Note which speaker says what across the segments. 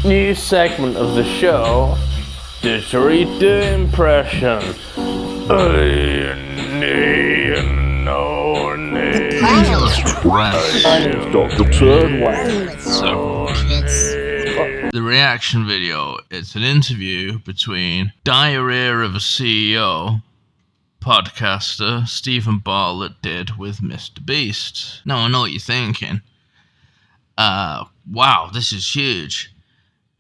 Speaker 1: New segment of the show, Didgeridoo Impression.
Speaker 2: Dr. Turnway.
Speaker 3: The reaction video, it's an interview between Diarrhea of a CEO podcaster Stephen Bartlett did with MrBeast. Now I know what you're thinking. Wow, this is huge.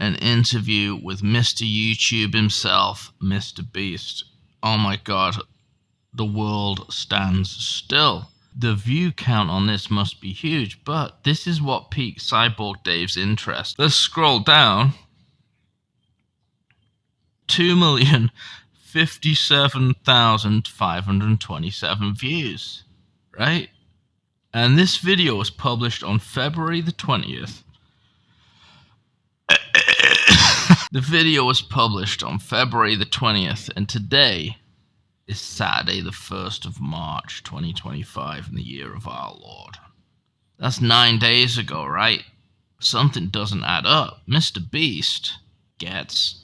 Speaker 3: An interview with Mr. YouTube himself, MrBeast. Oh my god, the world stands still. The view count on this must be huge, but this is what piqued Cyborg Dave's interest. Let's scroll down. 2,057,527 views, right? And this video was published on February the 20th. The video was published on February the 20th, and today is Saturday the 1st of March 2025 in the year of our Lord. That's 9 days ago, right? Something doesn't add up. MrBeast gets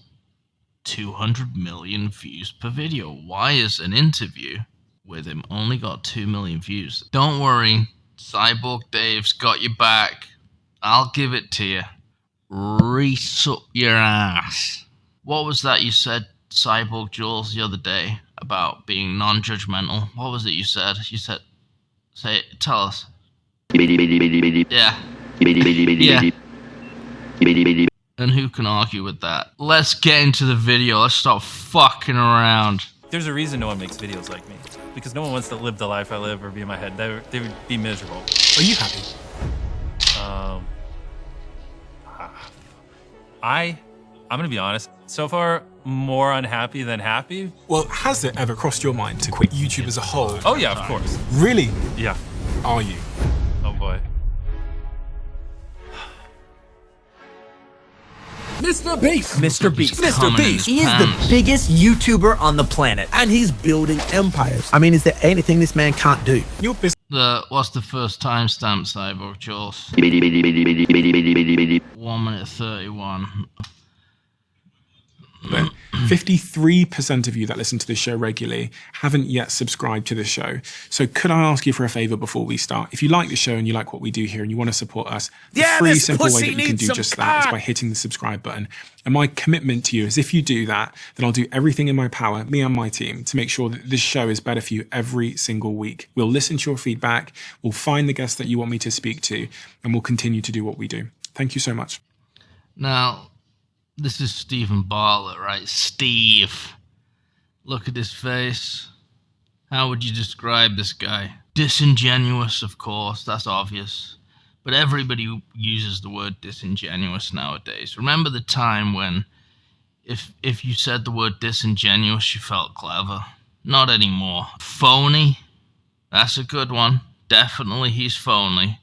Speaker 3: 200 million views per video. Why is an interview with him only got 2 million views? Don't worry, Cyborg Dave's got your back. I'll give it to you. Reese up your ass. What was that you said, Cyborg Jules, the other day about being non-judgmental? What was it you said? You said, say it, tell us. Yeah. Yeah. And who can argue with that? Let's get into the video. Let's stop fucking around.
Speaker 4: There's a reason no one makes videos like me. Because no one wants to live the life I live or be in my head. They would be miserable.
Speaker 5: Are you happy?
Speaker 4: I'm gonna be honest. So far, more unhappy than happy.
Speaker 5: Well, has it ever crossed your mind to quit YouTube as a whole?
Speaker 4: Oh yeah, of course.
Speaker 5: Really?
Speaker 4: Yeah.
Speaker 5: Are you?
Speaker 4: Oh boy.
Speaker 6: MrBeast.
Speaker 3: He
Speaker 6: is the biggest YouTuber on the planet, and he's building empires. I mean, is there anything this man can't do?
Speaker 5: Your business.
Speaker 3: What's the first timestamp, Cyborg Jules? 1 minute 31.
Speaker 5: 53% of you that listen to this show regularly haven't yet subscribed to the show. So could I ask you for a favor before we start? If you like the show and you like what we do here and you want to support us, the free simple way that you can do just that is by hitting the subscribe button. And my commitment to you is if you do that, then I'll do everything in my power, me and my team, to make sure that this show is better for you every single week. We'll listen to your feedback, we'll find the guests that you want me to speak to, and we'll continue to do what we do. Thank you so much.
Speaker 3: Now, this is Stephen Bartlett, right? Steve. Look at his face. How would you describe this guy? Disingenuous, of course, that's obvious. But everybody uses the word disingenuous nowadays. Remember the time when if you said the word disingenuous, you felt clever? Not anymore. Phony? That's a good one. Definitely he's phony.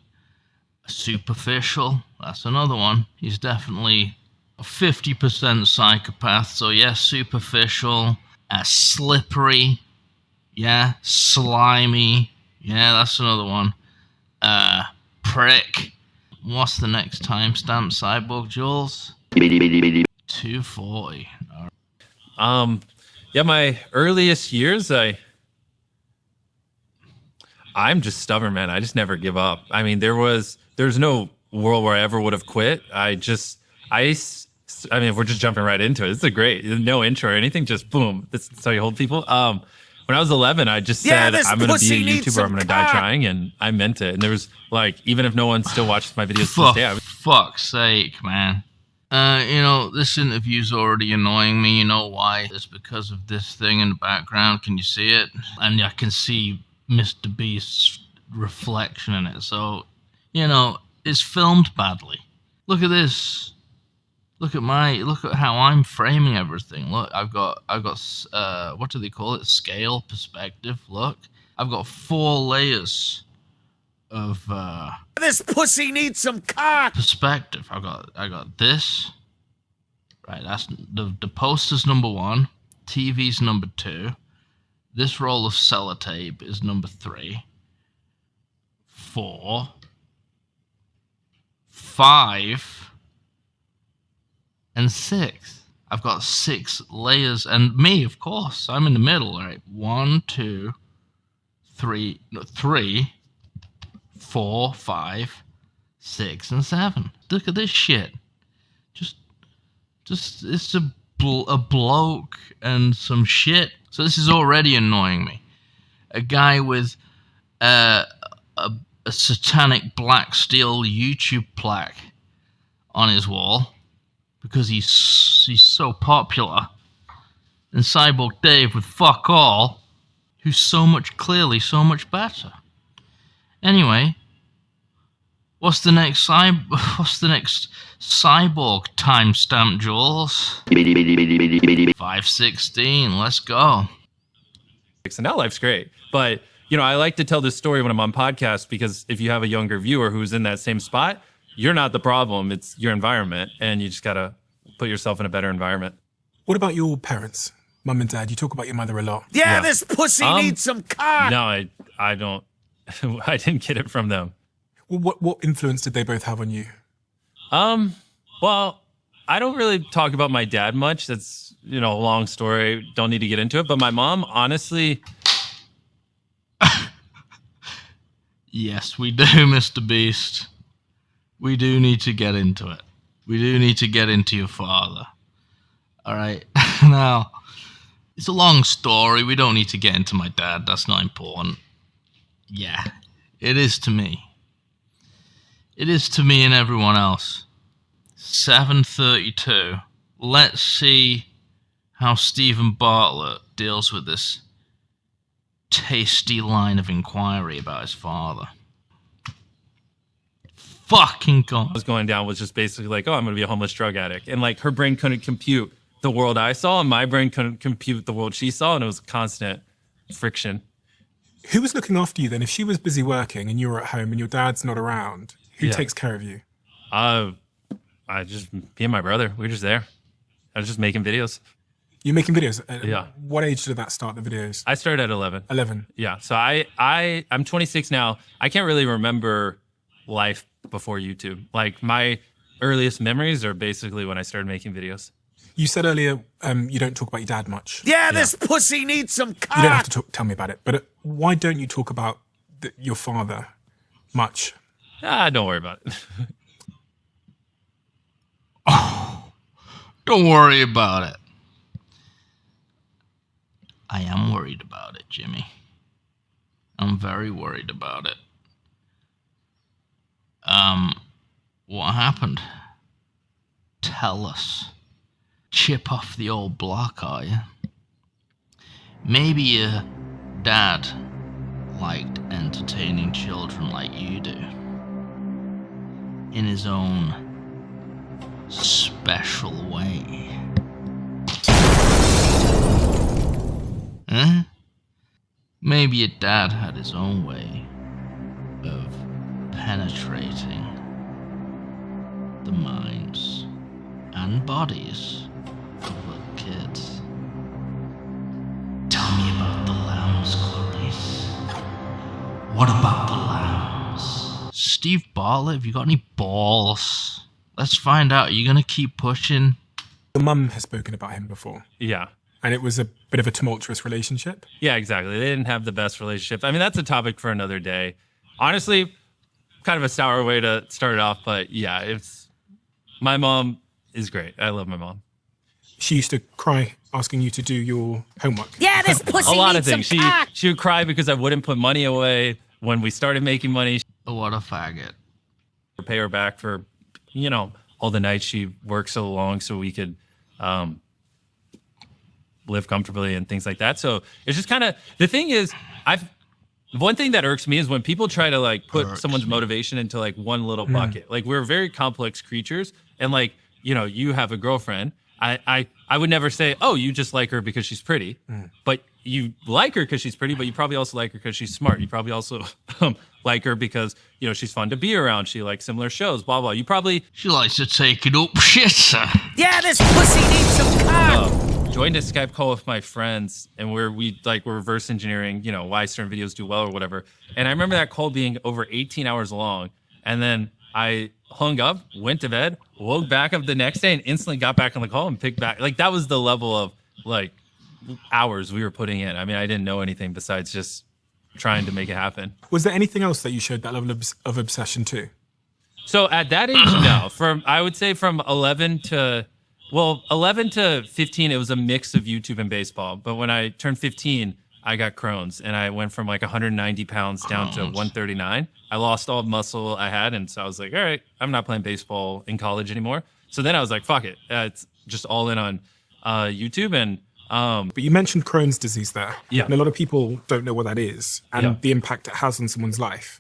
Speaker 3: Superficial? That's another one. He's definitely 50% psychopath, so yeah, superficial, slippery, yeah, slimy, yeah, that's another one, prick. What's the next timestamp, Cyborg Jules? 240.
Speaker 4: Yeah, my earliest years, I'm just stubborn, man. I just never give up. I mean, there's no world where I ever would have quit. I mean, if we're just jumping right into it, this is great. No intro or anything, just boom. That's how you hold people. When I was 11, I just said, I'm going to be a YouTuber. I'm going to die trying. And I meant it. And there was like, even if no one still watches my videos to this day.
Speaker 3: Fuck's sake, man. This interview's already annoying me. You know why? It's because of this thing in the background. Can you see it? And I can see MrBeast's reflection in it. So, it's filmed badly. Look at this. Look at how I'm framing everything. Look, I've got what do they call it? Scale, perspective. Look, I've got 4 layers of
Speaker 6: This pussy needs some cock.
Speaker 3: Perspective. I got this. Right, that's the poster's number 1, TV's number 2. This roll of sellotape is number 3. 4, 5. and 6. I've got 6 layers, and me, of course. I'm in the middle, all right? 1, 2, 3, 4, 5, 6, and 7. Look at this shit. Just it's a bloke and some shit. So this is already annoying me. A guy with a satanic black steel YouTube plaque on his wall because he's so popular. And Cyborg Dave with fuck all, who's so much better. Anyway, what's the next cyborg timestamp, Jules? 516. Let's go.
Speaker 4: And now life's great. But, you know, I like to tell this story when I'm on podcasts because if you have a younger viewer who's in that same spot, you're not the problem. It's your environment. And you just got to put yourself in a better environment.
Speaker 5: What about your parents, mum and dad? You talk about your mother a lot.
Speaker 6: Yeah, this pussy needs some cock.
Speaker 4: No, I don't. I didn't get it from them.
Speaker 5: Well, what influence did they both have on you?
Speaker 4: Well, I don't really talk about my dad much. That's, you know, a long story. Don't need to get into it. But my mom, honestly.
Speaker 3: Yes, we do, MrBeast. We do need to get into it. We do need to get into your father. All right. Now, it's a long story. We don't need to get into my dad. That's not important. Yeah, it is to me. It is to me and everyone else. 7:32. Let's see how Stephen Bartlett deals with this tasty line of inquiry about his father. Fucking God.
Speaker 4: What was going down was just basically like, oh, I'm going to be a homeless drug addict. And like her brain couldn't compute the world I saw, and my brain couldn't compute the world she saw, and it was constant friction.
Speaker 5: Who was looking after you then? If she was busy working and you were at home and your dad's not around, who takes care of you?
Speaker 4: Me and my brother, we were just there. I was just making videos.
Speaker 5: You're making videos?
Speaker 4: Yeah.
Speaker 5: What age did that start, the videos?
Speaker 4: I started at 11.
Speaker 5: 11.
Speaker 4: Yeah. So I'm 26 now. I can't really remember life before YouTube. Like my earliest memories are basically when I started making videos.
Speaker 5: You said earlier you don't talk about your dad much.
Speaker 6: Yeah, this pussy needs some cock.
Speaker 5: You don't have to tell me about it, but why don't you talk about your father much?
Speaker 4: Don't worry about it.
Speaker 3: Don't worry about it. I am worried about it, Jimmy. I'm very worried about it. What happened? Tell us. Chip off the old block, are you? Maybe your dad liked entertaining children like you do. In his own special way. Huh? Maybe your dad had his own way of penetrating the minds and bodies of little kids. Tell me about the lambs, Clarice. What about the lambs? Steve Bartlett, have you got any balls? Let's find out. Are you going to keep pushing?
Speaker 5: Your mum has spoken about him before.
Speaker 4: Yeah.
Speaker 5: And it was a bit of a tumultuous relationship.
Speaker 4: Yeah, exactly. They didn't have the best relationship. I mean, that's a topic for another day. Honestly, kind of a sour way to start it off, but yeah, my mom is great. I love my mom.
Speaker 5: She used to cry asking you to do your homework.
Speaker 6: Yeah, this pussy
Speaker 4: A lot of
Speaker 6: needs
Speaker 4: things.
Speaker 6: some cock.
Speaker 4: She would cry because I wouldn't put money away when we started making money.
Speaker 3: Oh, what a faggot.
Speaker 4: Pay her back for, you know, all the nights she worked so long so we could live comfortably and things like that. So it's just kind of, the thing is, one thing that irks me is when people try to like put someone's motivation into like one little bucket. Like we're very complex creatures, and like, you know, you have a girlfriend. I would never say, oh, you just like her because she's pretty, but you like her because she's pretty, but you probably also like her because she's smart. You probably also like her because, you know, she's fun to be around. She likes similar shows, blah, blah. You probably...
Speaker 3: She likes to take it up shit, sir.
Speaker 6: Yeah, this pussy needs some cock.
Speaker 4: Joined a Skype call with my friends, and we're reverse engineering, you know, why certain videos do well or whatever. And I remember that call being over 18 hours long. And then I hung up, went to bed, woke back up the next day, and instantly got back on the call and picked back. Like, that was the level of like hours we were putting in. I mean, I didn't know anything besides just trying to make it happen.
Speaker 5: Was there anything else that you showed that level of obsession to?
Speaker 4: So at that age, no. I would say from 11 to 15, it was a mix of YouTube and baseball. But when I turned 15, I got Crohn's, and I went from like 190 pounds down to 139. I lost all the muscle I had, and so I was like, all right, I'm not playing baseball in college anymore. So then I was like, fuck it. It's just all in on YouTube. And
Speaker 5: But you mentioned Crohn's disease there.
Speaker 4: Yeah.
Speaker 5: And a lot of people don't know what that is and the impact it has on someone's life.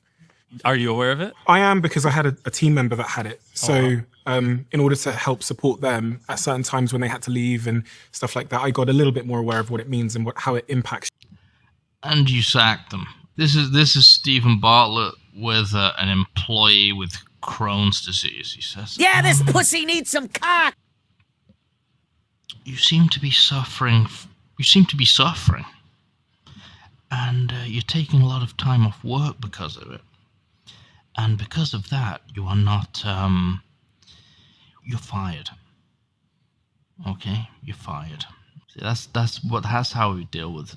Speaker 4: Are you aware of it?
Speaker 5: I am, because I had a team member that had it. So in order to help support them at certain times when they had to leave and stuff like that, I got a little bit more aware of what it means and how it impacts.
Speaker 3: And you sacked them. This is Stephen Bartlett with an employee with Crohn's disease. He says,
Speaker 7: Yeah, this pussy needs some cock.
Speaker 3: You seem to be suffering. And you're taking a lot of time off work because of it. And because of that, you are not, you're fired. Okay? You're fired. See, that's how we deal with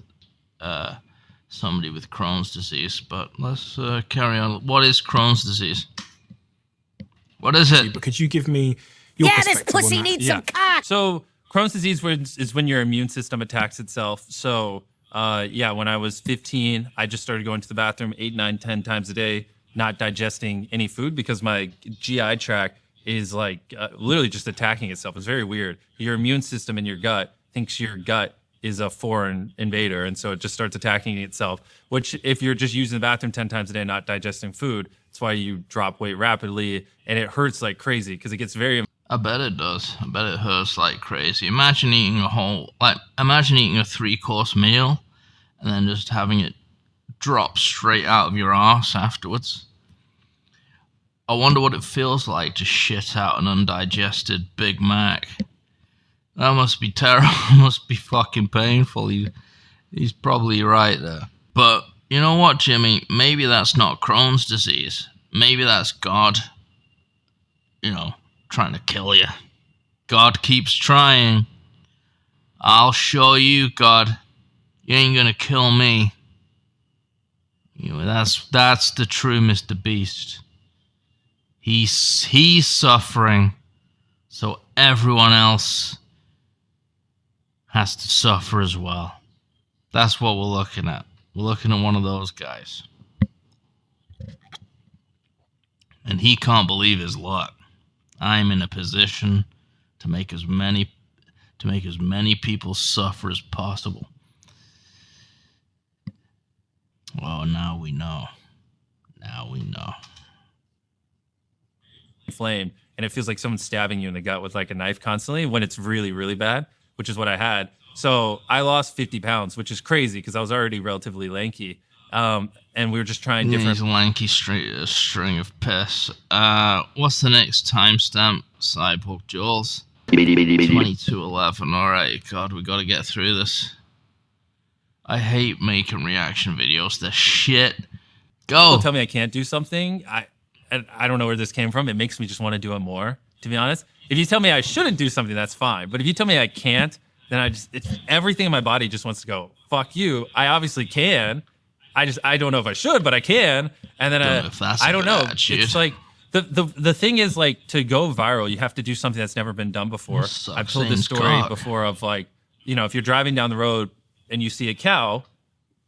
Speaker 3: somebody with Crohn's disease. But let's carry on. What is Crohn's disease? What is it?
Speaker 5: But could you give me your
Speaker 7: This
Speaker 5: perspective on
Speaker 7: pussy
Speaker 5: that?
Speaker 7: needs some cock.
Speaker 4: So Crohn's disease is when your immune system attacks itself. So when I was 15, I just started going to the bathroom 8, 9, 10 times a day, not digesting any food because my GI tract is like literally just attacking itself. It's very weird. Your immune system in your gut thinks your gut is a foreign invader, and so it just starts attacking itself, which if you're just using the bathroom 10 times a day, not digesting food, that's why you drop weight rapidly, and it hurts like crazy because it gets very...
Speaker 3: I bet it does. I bet it hurts like crazy. Imagine eating a 3-course meal and then just having it drop straight out of your ass afterwards. I wonder what it feels like to shit out an undigested Big Mac. That must be terrible. It must be fucking painful. He's probably right there. But you know what, Jimmy? Maybe that's not Crohn's disease. Maybe that's God, trying to kill you. God keeps trying. I'll show you, God. You ain't gonna kill me. That's the true MrBeast. He's suffering, so everyone else has to suffer as well. That's what we're looking at. We're looking at one of those guys. And he can't believe his luck. I'm in a position to make as many people suffer as possible. Well, now we know.
Speaker 4: Inflamed, and it feels like someone's stabbing you in the gut with like a knife constantly when it's really, really bad, which is what I had. So I lost 50 pounds, which is crazy because I was already relatively lanky. And we were just trying different...
Speaker 3: He's lanky string of piss. What's the next timestamp? Cyborg Jules. 22:11. Alright, God, we gotta get through this. I hate making reaction videos. They're shit. Go!
Speaker 4: People tell me I can't do something. I don't know where this came from. It makes me just want to do it more, to be honest. If you tell me I shouldn't do something, that's fine. But if you tell me I can't, then everything in my body just wants to go, fuck you. I obviously can. I don't know if I should, but I can. And then I don't know.
Speaker 3: Attitude.
Speaker 4: It's like the thing is, like, to go viral, you have to do something that's never been done before. I've told this story before of, like, if you're driving down the road and you see a cow,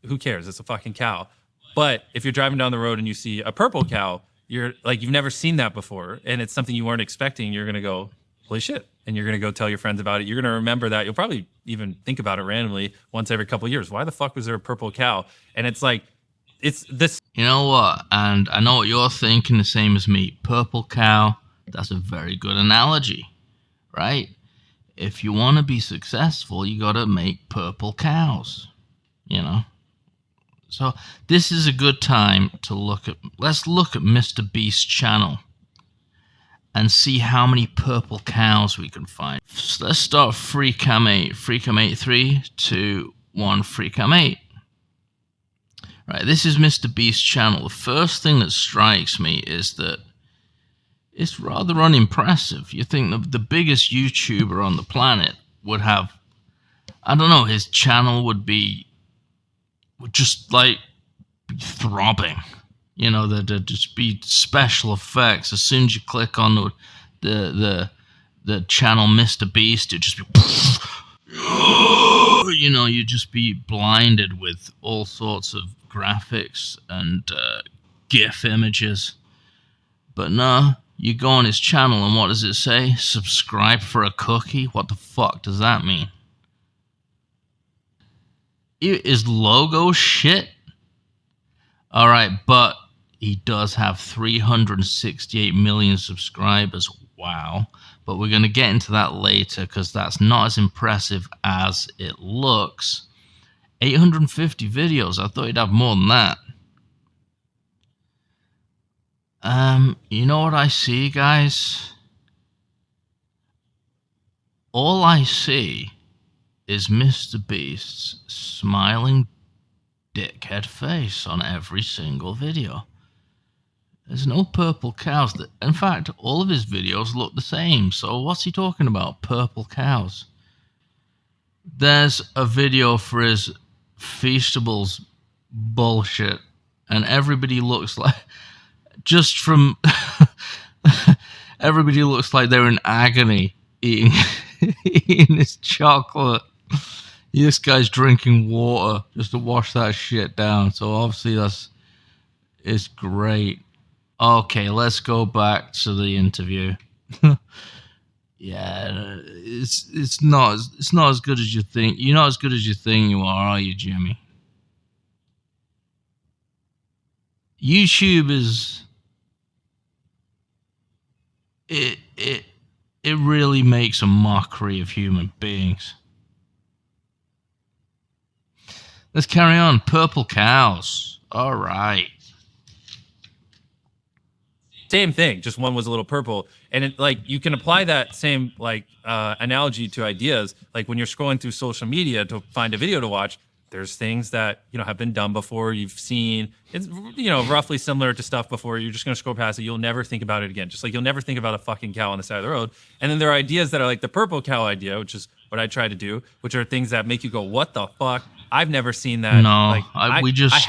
Speaker 4: who cares? It's a fucking cow. But if you're driving down the road and you see a purple cow, you're like, you've never seen that before, and it's something you weren't expecting. You're gonna go, holy shit, and you're gonna go tell your friends about it. You're gonna remember that. You'll probably even think about it randomly once every couple of years. Why the fuck was there a purple cow? And it's like, it's this.
Speaker 3: You know what? And I know what you're thinking, the same as me. Purple cow. That's a very good analogy, right? If you want to be successful, you got to make purple cows. So this is a good time to let's look at MrBeast's channel and see how many purple cows we can find. So let's start Freecam 8. Freecam 8, 3, 2, 1, Freecam 8. Right, this is MrBeast's channel. The first thing that strikes me is that it's rather unimpressive. You think the biggest YouTuber on the planet would have, I don't know, his channel would just like be throbbing. You know, there'd just be special effects. As soon as you click on the channel MrBeast, it'd just be, you know, you'd just be blinded with all sorts of graphics and GIF images. But no, you go on his channel and what does it say? Subscribe for a cookie? What the fuck does that mean? Is logo shit? Alright, but he does have 368 million subscribers. Wow. But we're going to get into that later because that's not as impressive as it looks. 850 videos. I thought he'd have more than that. You know what I see, guys? All I see is MrBeast's smiling dickhead face on every single video. There's no purple cows. In fact, all of his videos look the same. So what's he talking about? Purple cows. There's a video for his Feastables bullshit, and everybody looks like, just from everybody looks like they're in agony eating eating this chocolate. This guy's drinking water just to wash that shit down. So obviously it's great. Okay, let's go back to the interview. Yeah, it's not as good as you think. You're not as good as you think you are you, Jimmy? YouTube is it really makes a mockery of human beings. Let's carry on. Purple cows. All right.
Speaker 4: Same thing, just one was a little purple. And it, like, you can apply that same like analogy to ideas. Like when you're scrolling through social media to find a video to watch, there's things that, you know, have been done before, you've seen. It's, you know, roughly similar to stuff before. You're just going to scroll past it. You'll never think about it again. Just like you'll never think about a fucking cow on the side of the road. And then there are ideas that are like the purple cow idea, which is what I try to do, which are things that make you go, what the fuck? I've never seen that.
Speaker 3: No,
Speaker 4: like,
Speaker 3: we just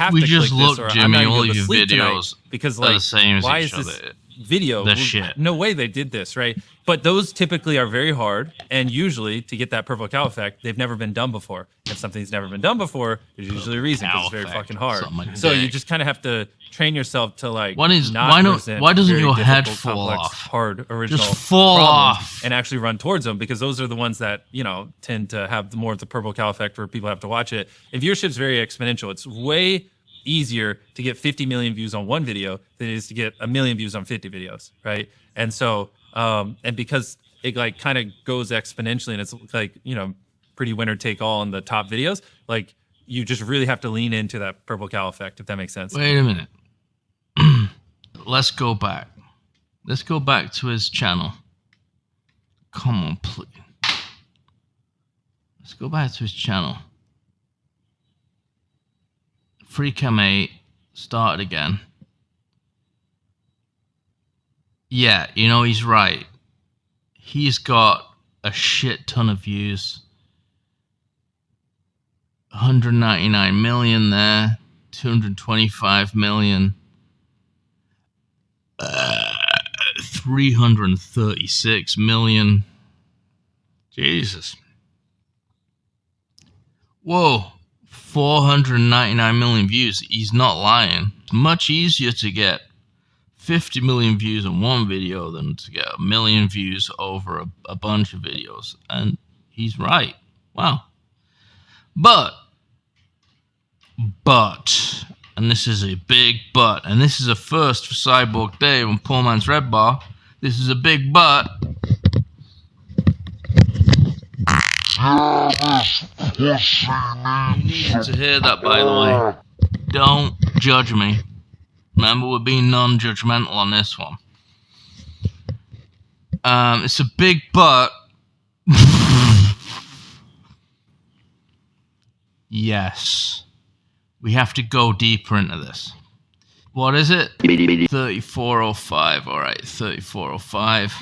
Speaker 3: looked, Jimmy. All of your videos
Speaker 4: because
Speaker 3: are
Speaker 4: like,
Speaker 3: the same as
Speaker 4: why
Speaker 3: each
Speaker 4: is
Speaker 3: other.
Speaker 4: this video?
Speaker 3: The shit.
Speaker 4: No way they did this, right? But those typically are very hard, and usually to get that purple cow effect, they've never been done before. If something's never been done before, there's usually a reason because it's very fucking hard. So you just kind of have to train yourself to like.
Speaker 3: Why doesn't your head fall
Speaker 4: complex,
Speaker 3: off?
Speaker 4: Hard original.
Speaker 3: Just fall off
Speaker 4: and actually run towards them because those are the ones that, you know, tend to have more of the purple cow effect where people have to watch it. And viewership's very exponential. It's way easier to get 50 million views on one video than it is to get 1 million views on 50 videos, right? And so, and because it like kind of goes exponentially and it's like, you know, pretty winner take all on the top videos, like you just really have to lean into that purple cow effect, if that makes sense.
Speaker 3: Wait a minute. Let's go back. Let's go back to his channel. Come on, please. Let's go back to his channel. Freecam 8, start again. Yeah, you know, he's right. He's got a shit ton of views. 199 million there. 225 million. 336 million. Jesus. Whoa. 499 million views. He's not lying. It's much easier to get 50 million views on one video than to get 1 million views over a bunch of videos. And he's right. Wow. But, and this is a big but, and this is a first for Cyborg Dave on Poor Man's Redbar. This is a big but. You needed to hear that, by the way. Don't judge me. Remember, we're being non-judgmental on this one. It's a big but. Yes. We have to go deeper into this. What is it? 3405. All right, 3405.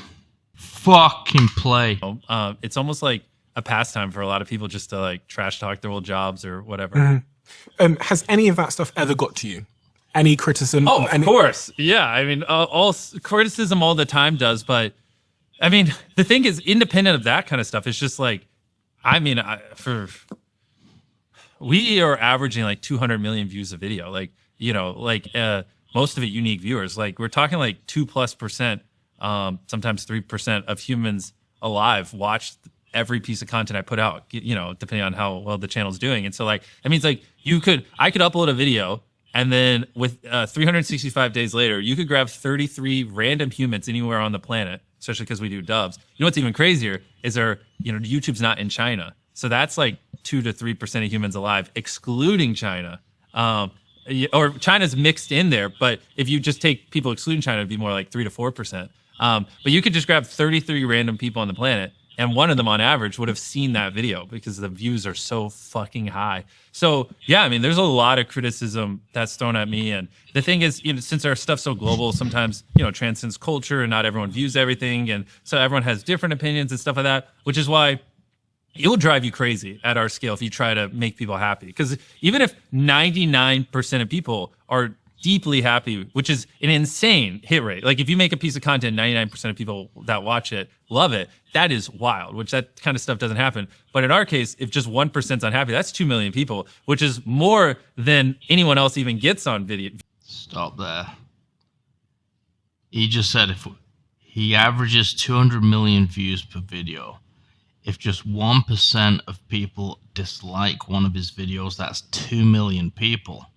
Speaker 3: Fucking play.
Speaker 4: It's almost like a pastime for a lot of people just to like trash talk their old jobs or whatever.
Speaker 5: Has any of that stuff ever got to you? Any criticism?
Speaker 4: Oh, of course. Yeah. I mean, all criticism all the time does. But I mean, the thing is, independent of that kind of stuff, it's just like, I mean, we are averaging like 200 million views a video. Like, you know, like most of it unique viewers. Like we're talking like 2+%, sometimes 3% of humans alive watch every piece of content I put out, you know, depending on how well the channel's doing. And so like, that means like I could upload a video and then with 365 days later, you could grab 33 random humans anywhere on the planet, especially because we do dubs. You know what's even crazier is YouTube's not in China. So that's like 2 to 3% of humans alive, excluding China. Or China's mixed in there, but if you just take people excluding China, it'd be more like 3 to 4%. But you could just grab 33 random people on the planet, and one of them on average would have seen that video because the views are so fucking high. So yeah, I mean, there's a lot of criticism that's thrown at me. And the thing is, you know, since our stuff's so global, sometimes, you know, transcends culture and not everyone views everything. And so everyone has different opinions and stuff like that, which is why it will drive you crazy at our scale if you try to make people happy. Because even if 99% of people are deeply happy, which is an insane hit rate. Like if you make a piece of content, 99% of people that watch it love it. That is wild, which that kind of stuff doesn't happen. But in our case, if just 1% is unhappy, that's 2 million people, which is more than anyone else even gets on video.
Speaker 3: Stop there. He just said if he averages 200 million views per video, if just 1% of people dislike one of his videos, that's 2 million people.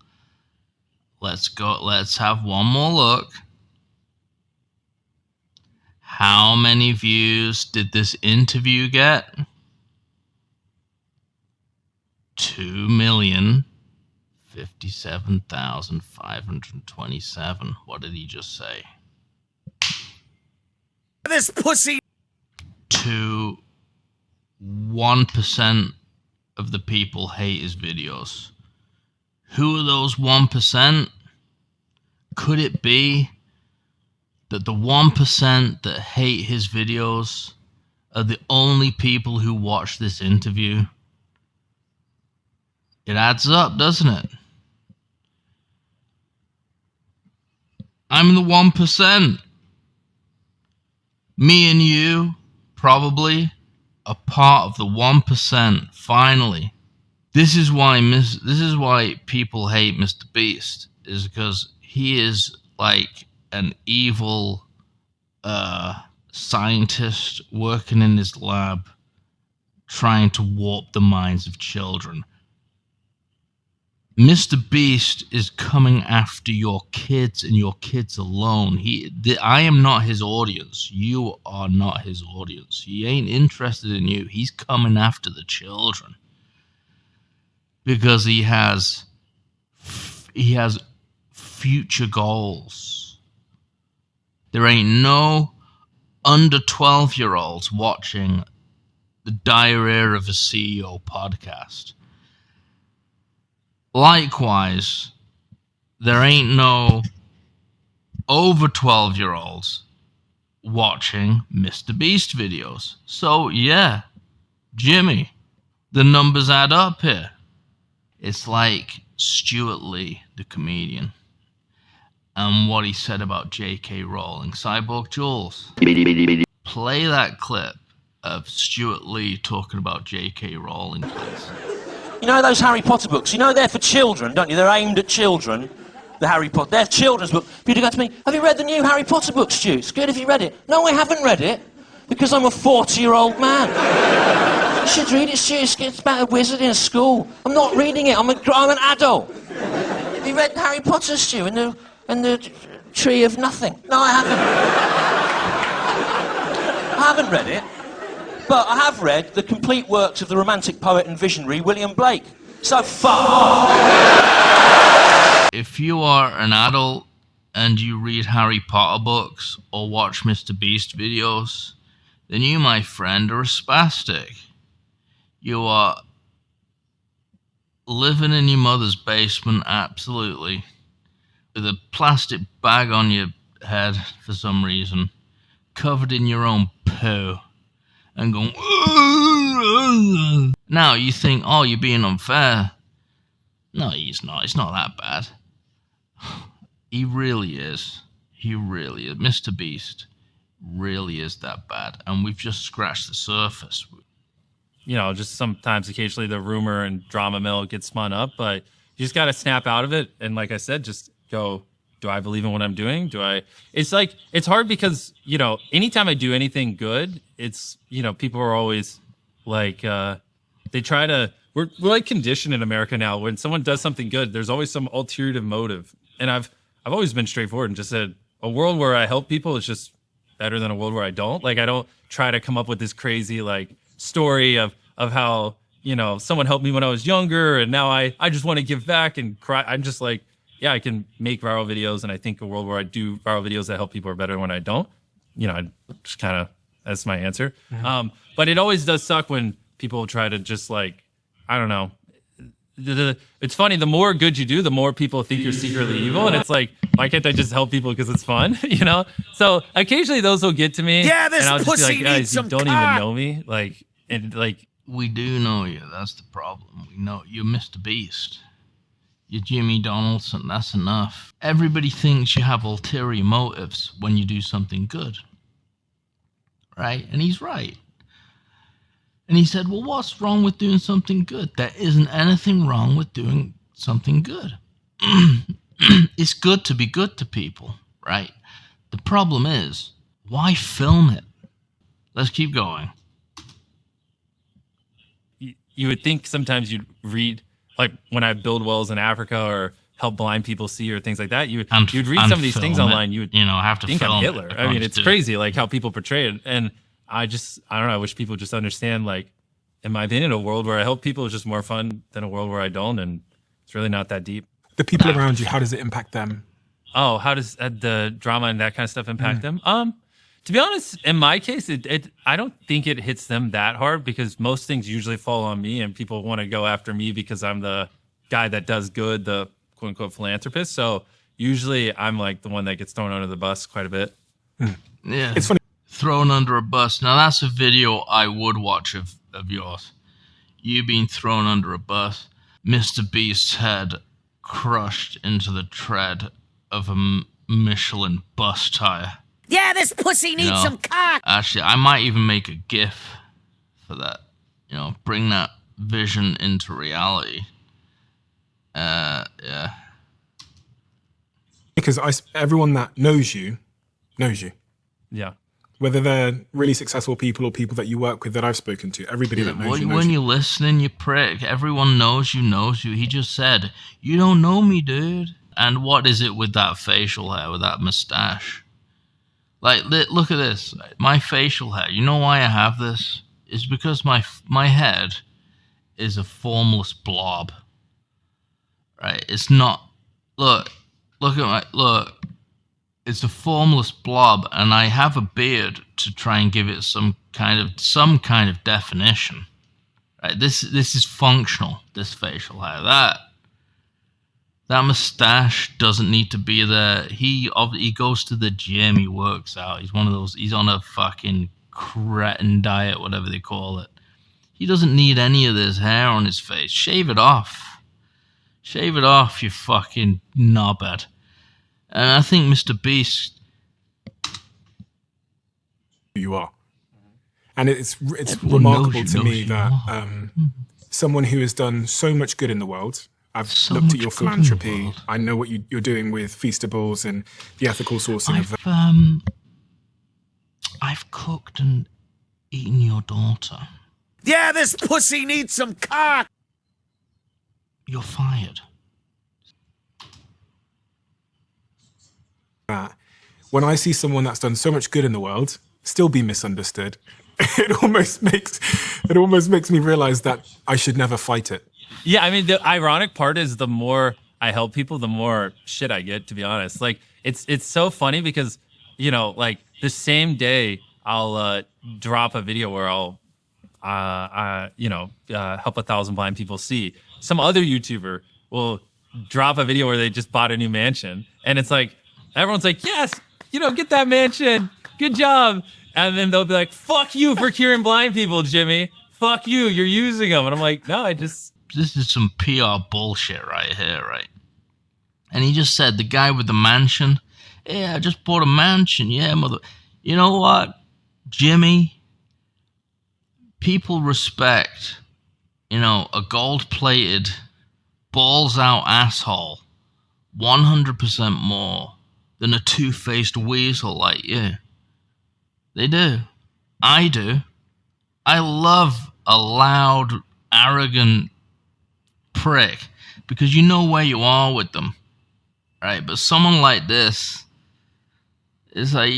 Speaker 3: Let's go. Let's have one more look. How many views did this interview get? 2,057,527. What did he just say?
Speaker 7: This pussy.
Speaker 3: 1% of the people hate his videos. Who are those 1%? Could it be that the 1% that hate his videos are the only people who watch this interview? It adds up, doesn't it? I'm the 1%. Me and you, probably, are part of the 1%, finally. This is why people hate MrBeast, is because he is like an evil scientist working in his lab trying to warp the minds of children. MrBeast is coming after your kids and your kids alone. I am not his audience. You are not his audience. He ain't interested in you. He's coming after the children. Because he has future goals. There ain't no under 12-year-olds watching the Diarrhea of a CEO podcast. Likewise, there ain't no over 12-year-olds watching MrBeast videos. So yeah, Jimmy, the numbers add up here. It's like Stuart Lee, the comedian, and what he said about J.K. Rowling. Cyborg Jules, play that clip of Stuart Lee talking about J.K. Rowling, please.
Speaker 8: You know those Harry Potter books? You know they're for children, don't you? They're aimed at children. The Harry Potter, they're children's books. People go to me, have you read the new Harry Potter book, Stu? It's good if you read it. No, I haven't read it, because I'm a 40-year-old man. You should read it, Stu. It's about a wizard in a school. I'm not reading it. I'm an adult. Have you read Harry Potter, Stu, and the Tree of Nothing? No, I haven't. I haven't read it. But I have read the complete works of the romantic poet and visionary William Blake. So fuck off.
Speaker 3: If you are an adult and you read Harry Potter books or watch MrBeast videos, then you, my friend, are a spastic. You are living in your mother's basement, absolutely. with a plastic bag on your head for some reason, covered in your own poo, and going, now you think, oh, you're being unfair. No, he's not. It's not that bad. He really is. He really is. MrBeast really is that bad. And we've just scratched the surface.
Speaker 4: You know, just sometimes occasionally the rumor and drama mill gets spun up, but you just got to snap out of it. And like I said, just go, do I believe in what I'm doing? It's like, it's hard because, you know, anytime I do anything good, it's, you know, people are always like, they try to, we're like conditioned in America now. When someone does something good, there's always some ulterior motive. And I've always been straightforward and just said, a world where I help people is just better than a world where I don't. Like, I don't try to come up with this crazy, like, story of how, you know, someone helped me when I was younger and now I just want to give back and cry. I'm just like, yeah, I can make viral videos, and I think a world where I do viral videos that help people are better when I don't. You know, I just kind of, that's my answer. Mm-hmm. But it always does suck when people try to just like, I don't know. It's funny, the more good you do, the more people think you're secretly evil, and it's like, why can't I just help people because it's fun, you know? So occasionally those will get to me,
Speaker 7: Yeah, this
Speaker 4: and I'll just
Speaker 7: pussy
Speaker 4: be like, guys,
Speaker 7: needs
Speaker 4: you
Speaker 7: some
Speaker 4: don't
Speaker 7: cock.
Speaker 4: even know me, like, and like,
Speaker 3: We do know you. That's the problem. We know you're MrBeast. You're Jimmy Donaldson. That's enough. Everybody thinks you have ulterior motives when you do something good. Right? And he's right. And he said, well, what's wrong with doing something good? There isn't anything wrong with doing something good. It's good to be good to people, right? The problem is, why film it? Let's keep going.
Speaker 4: you would think sometimes you'd read, like when I build wells in Africa or help blind people see or things like that, you'd read some of these things online, you would
Speaker 3: have to
Speaker 4: think
Speaker 3: film
Speaker 4: I'm Hitler.
Speaker 3: it.
Speaker 4: I mean, it's crazy like how people portray it. And I don't know, I wish people just understand, like, in my opinion, a world where I help people is just more fun than a world where I don't, and it's really not that deep.
Speaker 5: The people around you, how does it impact them?
Speaker 4: Oh, how does the drama and that kind of stuff impact them? To be honest, in my case, I don't think it hits them that hard, because most things usually fall on me and people want to go after me because I'm the guy that does good, the quote unquote philanthropist. So usually I'm like the one that gets thrown under the bus quite a bit.
Speaker 3: Yeah.
Speaker 5: It's funny.
Speaker 3: Thrown under a bus. Now that's a video I would watch of yours. You being thrown under a bus. MrBeast's head crushed into the tread of a Michelin bus tire.
Speaker 7: Yeah, this pussy needs some cock.
Speaker 3: Actually, I might even make a GIF for that. You know, bring that vision into reality. Yeah.
Speaker 5: Because everyone that knows you.
Speaker 4: Yeah.
Speaker 5: Whether they're really successful people or people that you work with that I've spoken to, everybody that knows you knows
Speaker 3: when
Speaker 5: you.
Speaker 3: you're listening, you prick. Everyone knows you. He just said, you don't know me, dude. And what is it with that facial hair, with that mustache? Like, look at this. My facial hair. You know why I have this? It's because my head is a formless blob. Right? It's not. Look at look. It's a formless blob, and I have a beard to try and give it some kind of definition. Right? This is functional. This facial hair. That mustache doesn't need to be there. He goes to the gym. He works out. He's one of those. He's on a fucking cretin diet, whatever they call it. He doesn't need any of this hair on his face. Shave it off. Shave it off, you fucking knobhead. And I think MrBeast.
Speaker 5: You are. And it's remarkable to me that someone who has done so much good in the world. I've looked at your philanthropy. I know what you're doing with Feastables and the ethical sourcing of that.
Speaker 3: I've cooked and eaten your daughter.
Speaker 7: Yeah, this pussy needs some cock.
Speaker 3: You're fired.
Speaker 5: When I see someone that's done so much good in the world still be misunderstood, it almost makes me realize that I should never fight it.
Speaker 4: Yeah, I mean, the ironic part is the more I help people, the more shit I get, to be honest. Like, it's so funny because, you know, like the same day I'll drop a video where I'll, help 1,000 blind people see. Some other YouTuber will drop a video where they just bought a new mansion, and it's like everyone's like, yes, get that mansion, good job, and then they'll be like, fuck you for curing blind people, Jimmy, fuck you, you're using them, and I'm like, no, this
Speaker 3: is some PR bullshit right here, right? And he just said the guy with the mansion, yeah, I just bought a mansion, yeah, mother. You know what, Jimmy? People respect, a gold-plated, balls-out asshole 100% more than a two-faced weasel like you. They do. I do. I love a loud, arrogant prick because you know where you are with them, right? But someone like this is like,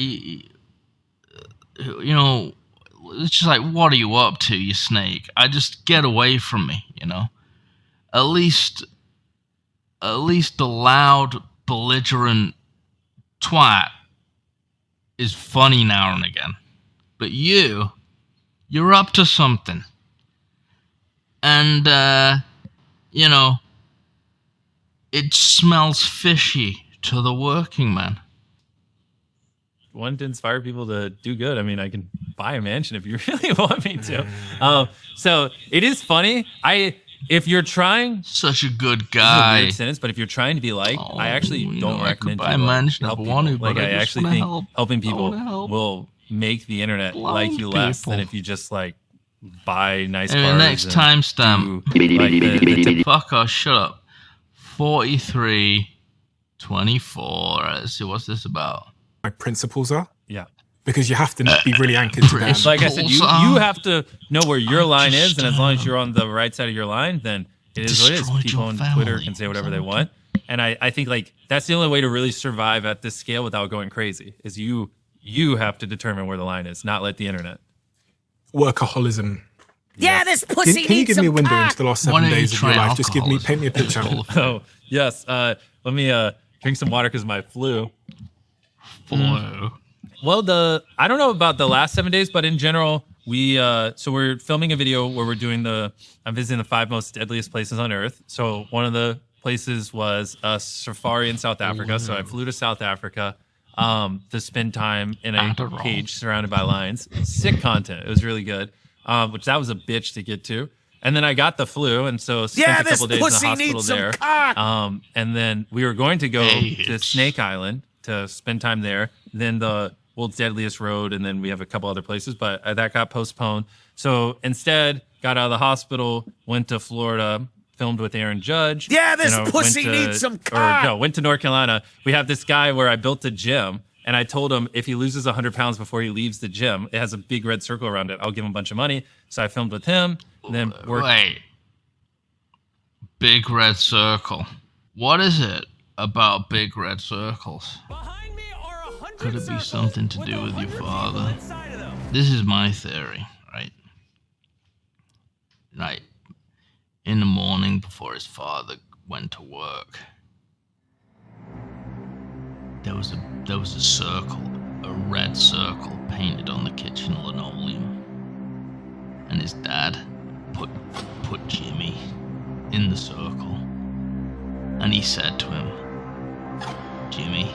Speaker 3: it's just like, what are you up to, you snake? I just get away from me, At least the loud, belligerent twat is funny now and again. But you're up to something. And, it smells fishy to the working man.
Speaker 4: One to inspire people to do good. I mean, I can buy a mansion if you really want me to. So it is funny. If you're trying,
Speaker 3: such a good guy.
Speaker 4: Weird sentence, but if you're trying to be like, I actually don't recommend
Speaker 3: buy a mansion
Speaker 4: help
Speaker 3: if I
Speaker 4: people.
Speaker 3: want to,
Speaker 4: Like, I actually think helping people
Speaker 3: will
Speaker 4: make the internet like you less than if you just like buy nice cars.
Speaker 3: And the next timestamp, fuck off, shut up. 43:24. Let's see, what's this about?
Speaker 5: My principles are.
Speaker 4: Yeah.
Speaker 5: Because you have to be really anchored to them.
Speaker 4: Like I said, you have to know where your line is, and as long as you're on the right side of your line, then it is what it is. People on Twitter can say whatever they want. And I think like that's the only way to really survive at this scale without going crazy, is you have to determine where the line is, not let the internet.
Speaker 5: Workaholism.
Speaker 7: Yeah, this pussy
Speaker 5: Can you give me a window
Speaker 7: cock.
Speaker 5: into the last 7 days of your life? Just paint me a picture.
Speaker 4: Oh, yes. Let me drink some water because of my flu. Well, I don't know about the last 7 days, but in general, we're filming a video where I'm visiting the 5 most deadliest places on Earth. So one of the places was a safari in South Africa. So I flew to South Africa to spend time in a cage surrounded by lions. Sick content. It was really good. Which that was a bitch to get to. And then I got the flu, and so spent a couple days in the hospital there. And then we were going to go to Snake Island to spend time there. Then the world's deadliest road, and then we have a couple other places, but that got postponed. So instead, got out of the hospital, went to Florida, filmed with Aaron Judge.
Speaker 7: Yeah, this pussy needs some cock.
Speaker 4: Went to North Carolina. We have this guy where I built a gym, and I told him if he loses 100 pounds before he leaves the gym, it has a big red circle around it, I'll give him a bunch of money. So I filmed with him, and then worked.
Speaker 3: Wait. Big red circle. What is it about big red circles? Could it be something to do with your father? This is my theory, right? Right. In the morning before his father went to work, there was a circle, a red circle painted on the kitchen linoleum. And his dad put Jimmy in the circle. And he said to him, Jimmy,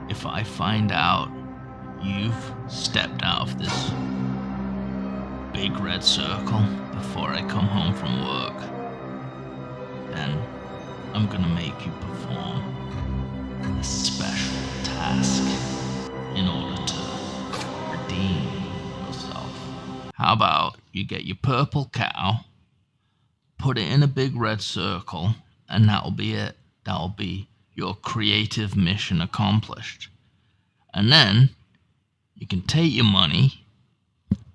Speaker 3: if I find out you've stepped out of this big red circle before I come home from work, then I'm gonna make you perform a special task in order to redeem yourself. How about you get your purple cow, put it in a big red circle, and that'll be it. That'll be your creative mission accomplished. And then you can take your money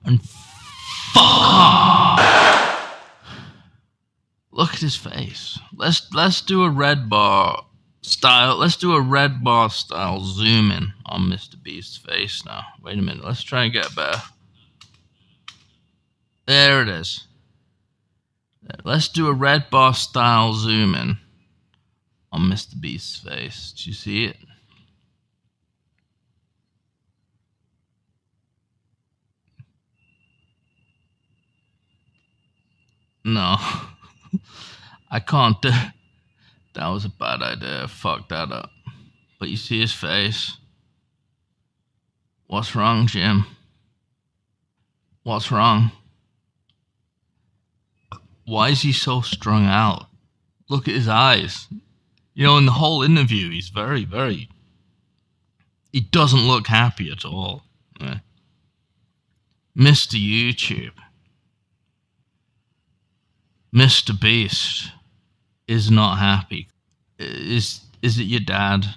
Speaker 3: and fuck off. Look at his face. Let's do a Redbar style. Let's do a Redbar style zoom in on MrBeast's face now. Wait a minute. Let's try and get better. There it is. Let's do a Redbar style zoom in on MrBeast's face. Do you see it? No. I can't do That was a bad idea. Fuck that up. But you see his face. What's wrong, Jim? What's wrong? Why is he so strung out? Look at his eyes. You know, in the whole interview, he's very, very... He doesn't look happy at all. Mr. YouTube. MrBeast is not happy. Is it your dad?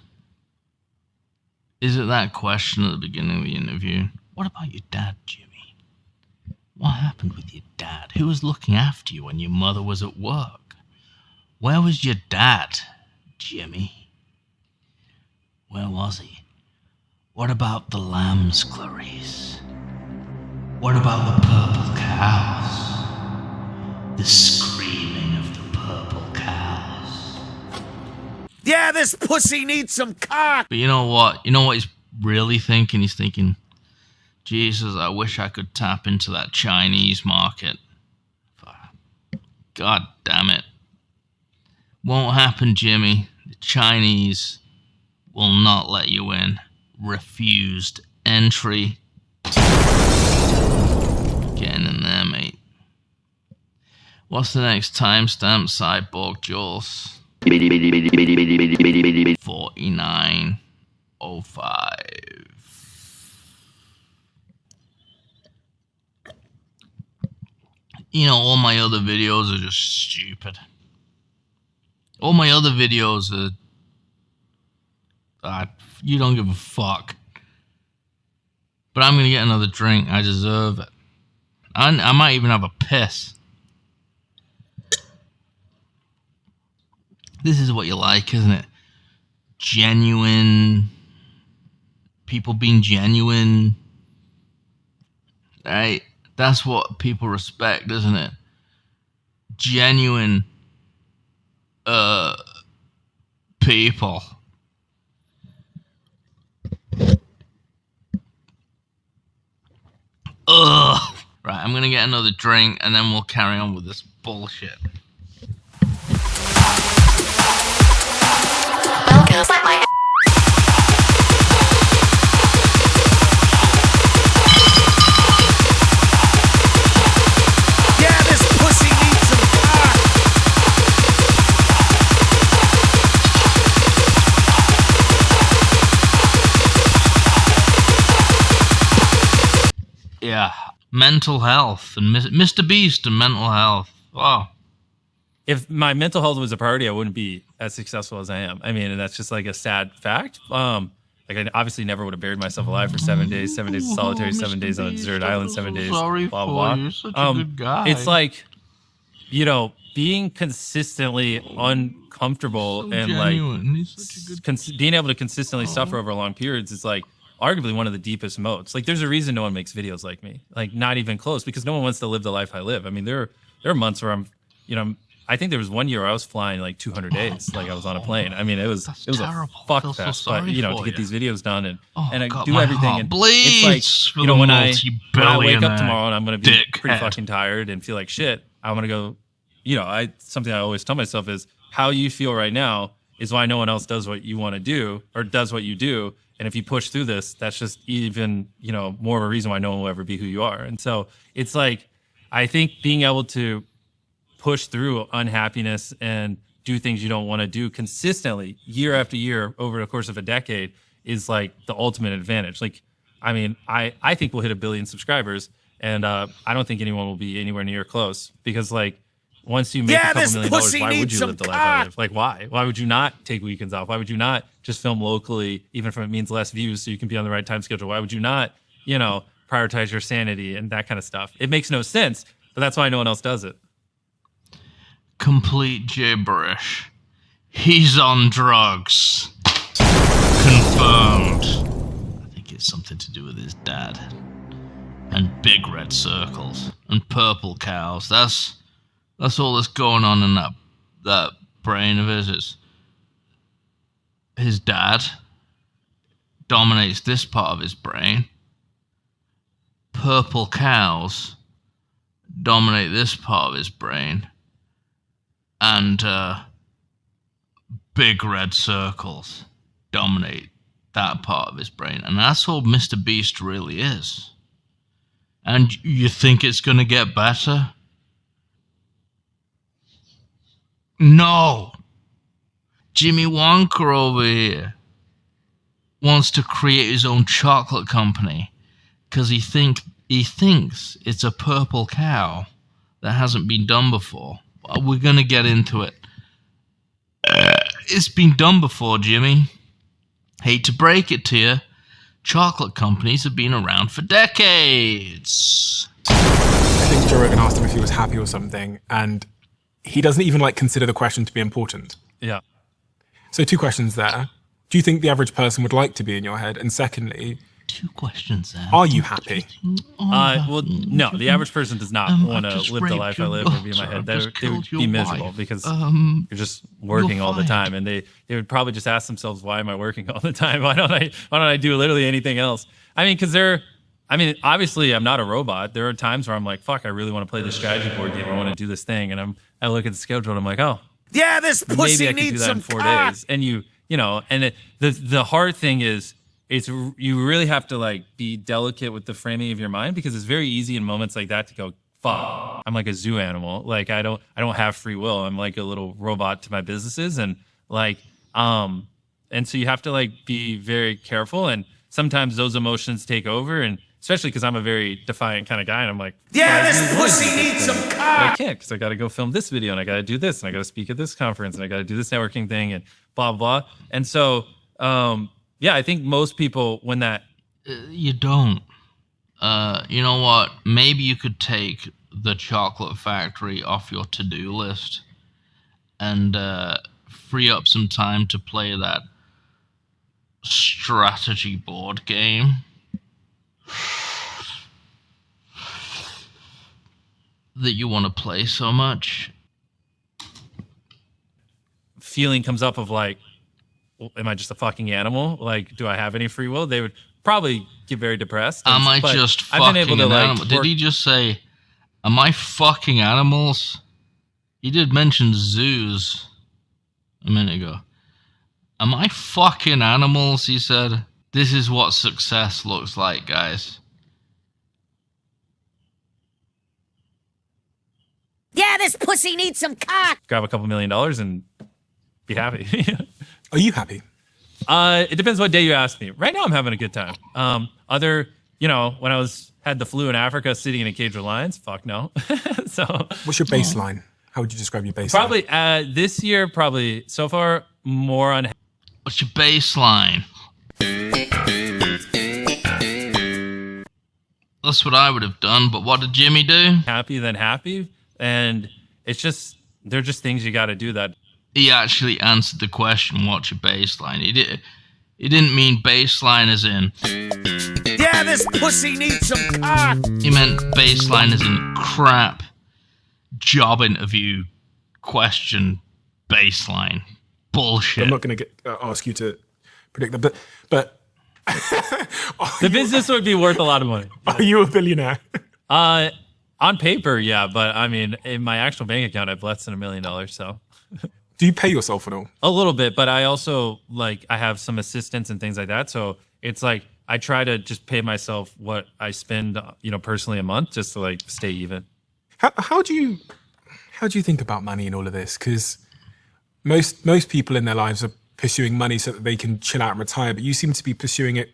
Speaker 3: Is it that question at the beginning of the interview? What about your dad, Jimmy? What happened with your dad? Who was looking after you when your mother was at work? Where was your dad, Jimmy? Where was he? What about the lambs, Clarice? What about the purple cows? The screaming of the purple cows.
Speaker 7: Yeah, this pussy needs some cock.
Speaker 3: But you know what? You know what he's really thinking? He's thinking, Jesus, I wish I could tap into that Chinese market. God damn it. Won't happen, Jimmy. The Chinese will not let you in. Refused entry. Getting in there, mate. What's the next timestamp, Cyborg Jules? 49:05. You know, all my other videos are just stupid. All my other videos are... you don't give a fuck. But I'm gonna get another drink. I deserve it. I might even have a piss. This is what you like, isn't it? Genuine. People being genuine. Right? That's what people respect, isn't it? Genuine people. Ugh. Right, I'm gonna get another drink and then we'll carry on with this bullshit.
Speaker 7: Yeah, this pussy needs some cock.
Speaker 3: Yeah, mental health and MrBeast and mental health. Wow.
Speaker 4: If my mental health was a priority, I wouldn't be as successful as I am. I mean, and that's just like a sad fact. Like I obviously never would have buried myself alive for 7 days, 7 days of solitary, 7 days on a deserted island, 7 days,
Speaker 3: Sorry
Speaker 4: blah,
Speaker 3: for
Speaker 4: blah,
Speaker 3: you.
Speaker 4: blah.
Speaker 3: You're such a good guy.
Speaker 4: It's like, you know, being consistently uncomfortable and
Speaker 3: genuine. He's such a good...
Speaker 4: being able to consistently suffer over long periods is like arguably one of the deepest modes. Like there's a reason no one makes videos like me, like not even close, because no one wants to live the life I live. I mean, there are months where I'm, you know, I think there was 1 year where I was flying like 200 days, like I was on a plane. I mean, it was
Speaker 3: terrible.
Speaker 4: a fuck
Speaker 3: So
Speaker 4: fest,
Speaker 3: sorry
Speaker 4: but you know,
Speaker 3: for
Speaker 4: to get
Speaker 3: you.
Speaker 4: these videos done and I
Speaker 3: God,
Speaker 4: do
Speaker 3: my
Speaker 4: everything.
Speaker 3: heart
Speaker 4: And
Speaker 3: bleeds
Speaker 4: it's like,
Speaker 3: for
Speaker 4: you know,
Speaker 3: the
Speaker 4: when I wake up
Speaker 3: multi-billionaire
Speaker 4: tomorrow and I'm going to be pretty
Speaker 3: dickhead.
Speaker 4: fucking tired and feel like shit, I'm going to go, you know, something I always tell myself is how you feel right now is why no one else does what you want to do or does what you do. And if you push through this, that's just even, you know, more of a reason why no one will ever be who you are. And so it's like, I think being able to push through unhappiness and do things you don't want to do consistently year after year over the course of a decade is like the ultimate advantage. Like, I mean, I think we'll hit 1 billion subscribers and I don't think anyone will be anywhere near close because like once you make a couple $1 million, why would you live the life I live? Like, why? Why would you not take weekends off? Why would you not just film locally, even if it means less views so you can be on the right time schedule? Why would you not, you know, prioritize your sanity and that kind of stuff? It makes no sense, but that's why no one else does it.
Speaker 3: Complete gibberish. He's on drugs. Confirmed. I think it's something to do with his dad. And big red circles. And purple cows. That's all that's going on in that brain of his. His dad dominates this part of his brain. Purple cows dominate this part of his brain. And big red circles dominate that part of his brain. And that's all MrBeast really is. And you think it's going to get better? No. Jimmy Wonka over here wants to create his own chocolate company because he thinks it's a purple cow that hasn't been done before. We're going to get into it. It's been done before, Jimmy. Hate to break it to you. Chocolate companies have been around for decades.
Speaker 5: I think Joe Rogan asked him if he was happy or something, and he doesn't even consider the question to be important.
Speaker 4: Yeah.
Speaker 5: So 2 questions there. Do you think the average person would like to be in your head? And secondly,
Speaker 3: 2 questions there.
Speaker 5: are you happy?
Speaker 4: Well, no, the average person does not want to live the life I live or be in my head. They would be miserable because you're just working all the time, and they would probably just ask themselves, "Why am I working all the time? Why don't I do literally anything else?" I mean, because obviously I'm not a robot. There are times where I'm like, "Fuck, I really want to play this strategy board game. I want to do this thing," and I look at the schedule and I'm like, "Oh,
Speaker 7: Yeah, this pussy
Speaker 4: maybe I could do
Speaker 7: needs
Speaker 4: that in
Speaker 7: some
Speaker 4: 4
Speaker 7: cock.
Speaker 4: days." And and the hard thing is, you really have to be delicate with the framing of your mind, because it's very easy in moments like that to go, fuck, I'm like a zoo animal. I don't have free will. I'm like a little robot to my businesses. And and so you have to be very careful. And sometimes those emotions take over, and especially because I'm a very defiant kind of guy, and I'm like,
Speaker 7: Yeah, this pussy needs some
Speaker 4: but
Speaker 7: cock.
Speaker 4: I can't, because I got to go film this video, and I got to do this, and I got to speak at this conference, and I got to do this networking thing, and blah, blah. And so, yeah, I think most people, when that...
Speaker 3: You don't. You know what? Maybe you could take the chocolate factory off your to-do list and free up some time to play that strategy board game that you want to play so much.
Speaker 4: feeling comes up of am I just a fucking animal? Do I have any free will? They would probably get very depressed.
Speaker 3: Am I just fucking an animal? Did he just say, am I fucking animals? He did mention zoos a minute ago. Am I fucking animals? He said. This is what success looks like, guys.
Speaker 9: Yeah, this pussy needs some cock.
Speaker 4: Grab a couple $1 million and be happy.
Speaker 5: Are you happy?
Speaker 4: It depends what day you ask me. Right now, I'm having a good time. When I had the flu in Africa, sitting in a cage with lions, fuck no. So,
Speaker 5: what's your baseline? How would you describe your baseline?
Speaker 4: Probably this year, probably so far more on.
Speaker 3: What's your baseline? That's what I would have done, but what did Jimmy do?
Speaker 4: Happy than happy, and it's just they're just things you got to do. That
Speaker 3: he actually answered the question, what's your baseline? He didn't mean baseline as in,
Speaker 7: yeah, this pussy needs some cock.
Speaker 3: He meant baseline as in crap job interview question baseline bullshit.
Speaker 5: I'm not going to ask you to predict that, but
Speaker 4: the business would be worth a lot of money.
Speaker 5: Are you a billionaire?
Speaker 4: On paper, yeah, but I mean, in my actual bank account, I have less than $1 million. So,
Speaker 5: do you pay yourself at all?
Speaker 4: A little bit, but I also I have some assistants and things like that. So it's I try to just pay myself what I spend, personally a month, just to stay even.
Speaker 5: How do you think about money in all of this? Because most people in their lives are pursuing money so that they can chill out and retire, but you seem to be pursuing it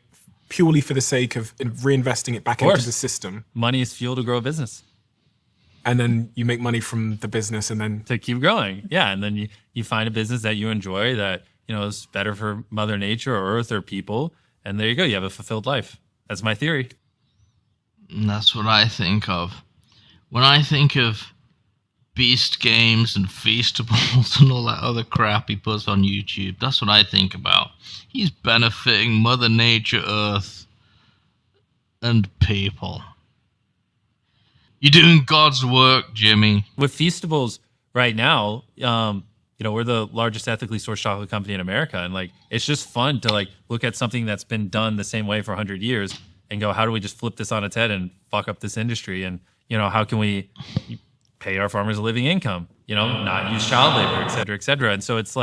Speaker 5: purely for the sake of reinvesting it back into the system.
Speaker 4: Money is fuel to grow a business.
Speaker 5: And then you make money from the business and then...
Speaker 4: To keep growing. Yeah, and then you find a business that you enjoy that, is better for Mother Nature or Earth or people, and there you go. You have a fulfilled life. That's my theory.
Speaker 3: And that's what I think of. When I think of Beast Games and Feastables and all that other crap he puts on YouTube, that's what I think about. He's benefiting Mother Nature, Earth, and people. You're doing God's work, Jimmy.
Speaker 4: With Feastables right now, we're the largest ethically sourced chocolate company in America, and it's just fun to look at something that's been done the same way for 100 years and go, how do we just flip this on its head and fuck up this industry? And how can we pay our farmers a living income? Not use child labor, et cetera, et cetera. And so it's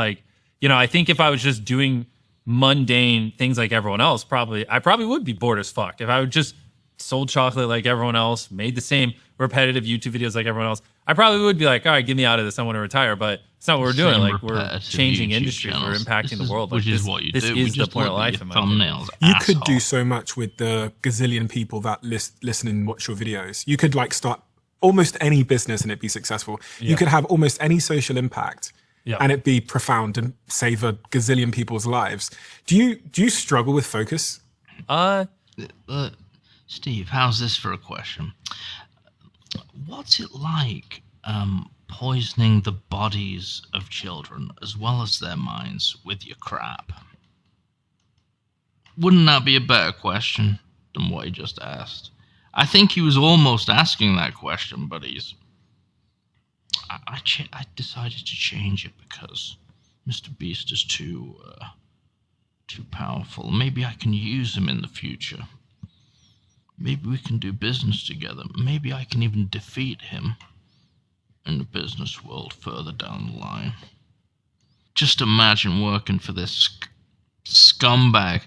Speaker 4: I think if I was just doing mundane things like everyone else, I probably would be bored as fuck. If I would just sold chocolate like everyone else, made the same repetitive YouTube videos like everyone else, I probably would be like, all right, get me out of this. I want to retire. But it's not what we're doing. Like, we're changing industries. We're impacting the world.
Speaker 3: Which is what you do.
Speaker 4: This is the point of life. In my
Speaker 3: thumbnails.
Speaker 5: You could do so much with the gazillion people that listen and watch your videos. You could like start almost any business and it'd be successful. You could have almost any social impact and it'd be profound and save a gazillion people's lives. Do you struggle with focus?
Speaker 3: Steve, how's this for a question? What's it like poisoning the bodies of children as well as their minds with your crap? Wouldn't that be a better question than what he just asked? I think he was almost asking that question, but I decided to change it because MrBeast is too powerful. Maybe I can use him in the future. Maybe we can do business together. Maybe I can even defeat him in the business world further down the line. Just imagine working for this scumbag.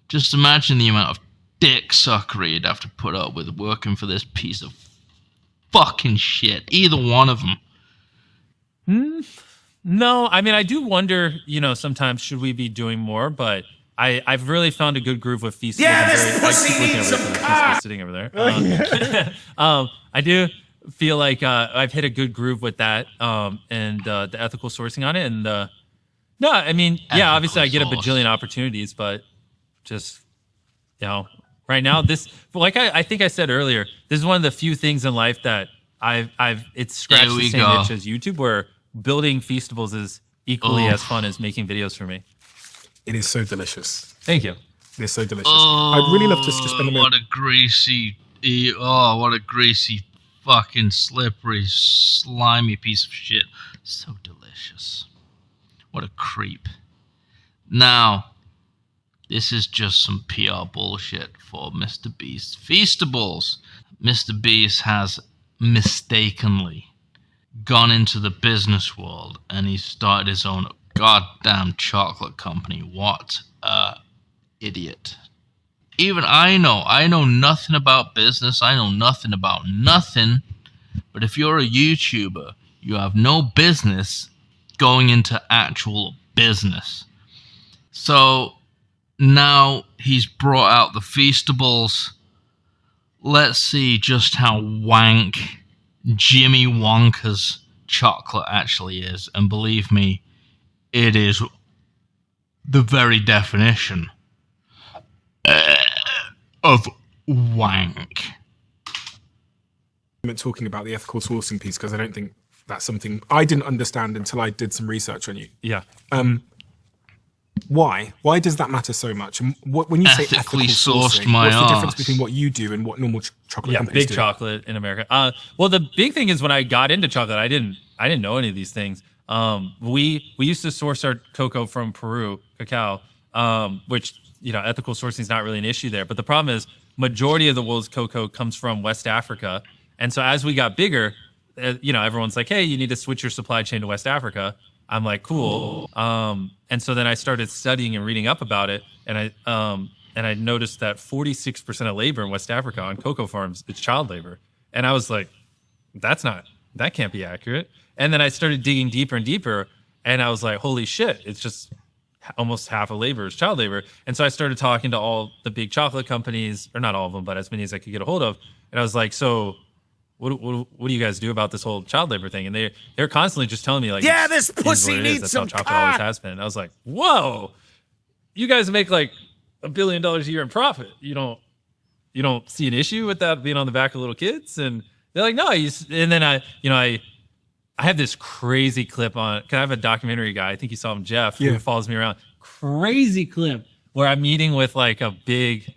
Speaker 3: Just imagine the amount of dick suckery you'd have to put up with working for this piece of fucking shit. Either one of them.
Speaker 4: No, I mean, I do wonder, sometimes should we be doing more, but I've really found a good groove with Feastables.
Speaker 7: Yeah, this pussy needs some cock.
Speaker 4: Sitting over there. I do feel like I've hit a good groove with that and the ethical sourcing on it. And no, I mean, yeah, obviously I get a bajillion opportunities, but just, right now, I think I said earlier, this is one of the few things in life that it's scratched the same itch as YouTube, where building Feastables is equally as fun as making videos for me.
Speaker 5: It is so delicious.
Speaker 4: Thank you.
Speaker 5: It is so delicious. I'd really love to just spend a minute.
Speaker 3: What a greasy, fucking slippery, slimy piece of shit. So delicious. What a creep. Now, this is just some PR bullshit for MrBeast. Feastables. MrBeast has mistakenly gone into the business world and he started his own goddamn chocolate company. What a idiot. Even I know nothing about business. I know nothing about nothing. But if you're a YouTuber, you have no business going into actual business. So now he's brought out the Feastables. Let's see just how wank Jimmy Wonka's chocolate actually is. And believe me, it is the very definition of wank.
Speaker 5: I'm talking about the ethical sourcing piece because I don't think that's something I didn't understand until I did some research on you.
Speaker 4: Yeah.
Speaker 5: Why? Why does that matter so much? And when you say ethical sourcing, what's the difference between what you do and what normal chocolate companies do?
Speaker 4: Big chocolate in America. Well, the big thing is when I got into chocolate, I didn't know any of these things. We used to source our cocoa from Peru, cacao, which, ethical sourcing is not really an issue there. But the problem is majority of the world's cocoa comes from West Africa. And so as we got bigger, everyone's like, hey, you need to switch your supply chain to West Africa. I'm like, cool. And so then I started studying and reading up about it. And I noticed that 46% of labor in West Africa on cocoa farms is child labor. And I was like, that can't be accurate. And then I started digging deeper and deeper, and I was like, holy shit, it's just almost half of labor is child labor. And so I started talking to all the big chocolate companies, or not all of them, but as many as I could get a hold of. And I was like, so what do you guys do about this whole child labor thing? And they're constantly just telling me, like,
Speaker 7: yeah, this pussy needs some
Speaker 4: cock. That's how chocolate always has been. And I was like, whoa, you guys make like $1 billion a year in profit. You don't see an issue with that being on the back of little kids? And they're like, no. And then I have this crazy clip on, because I have a documentary guy, I think you saw him, Jeff, who follows me around. Crazy clip where I'm meeting with like a big,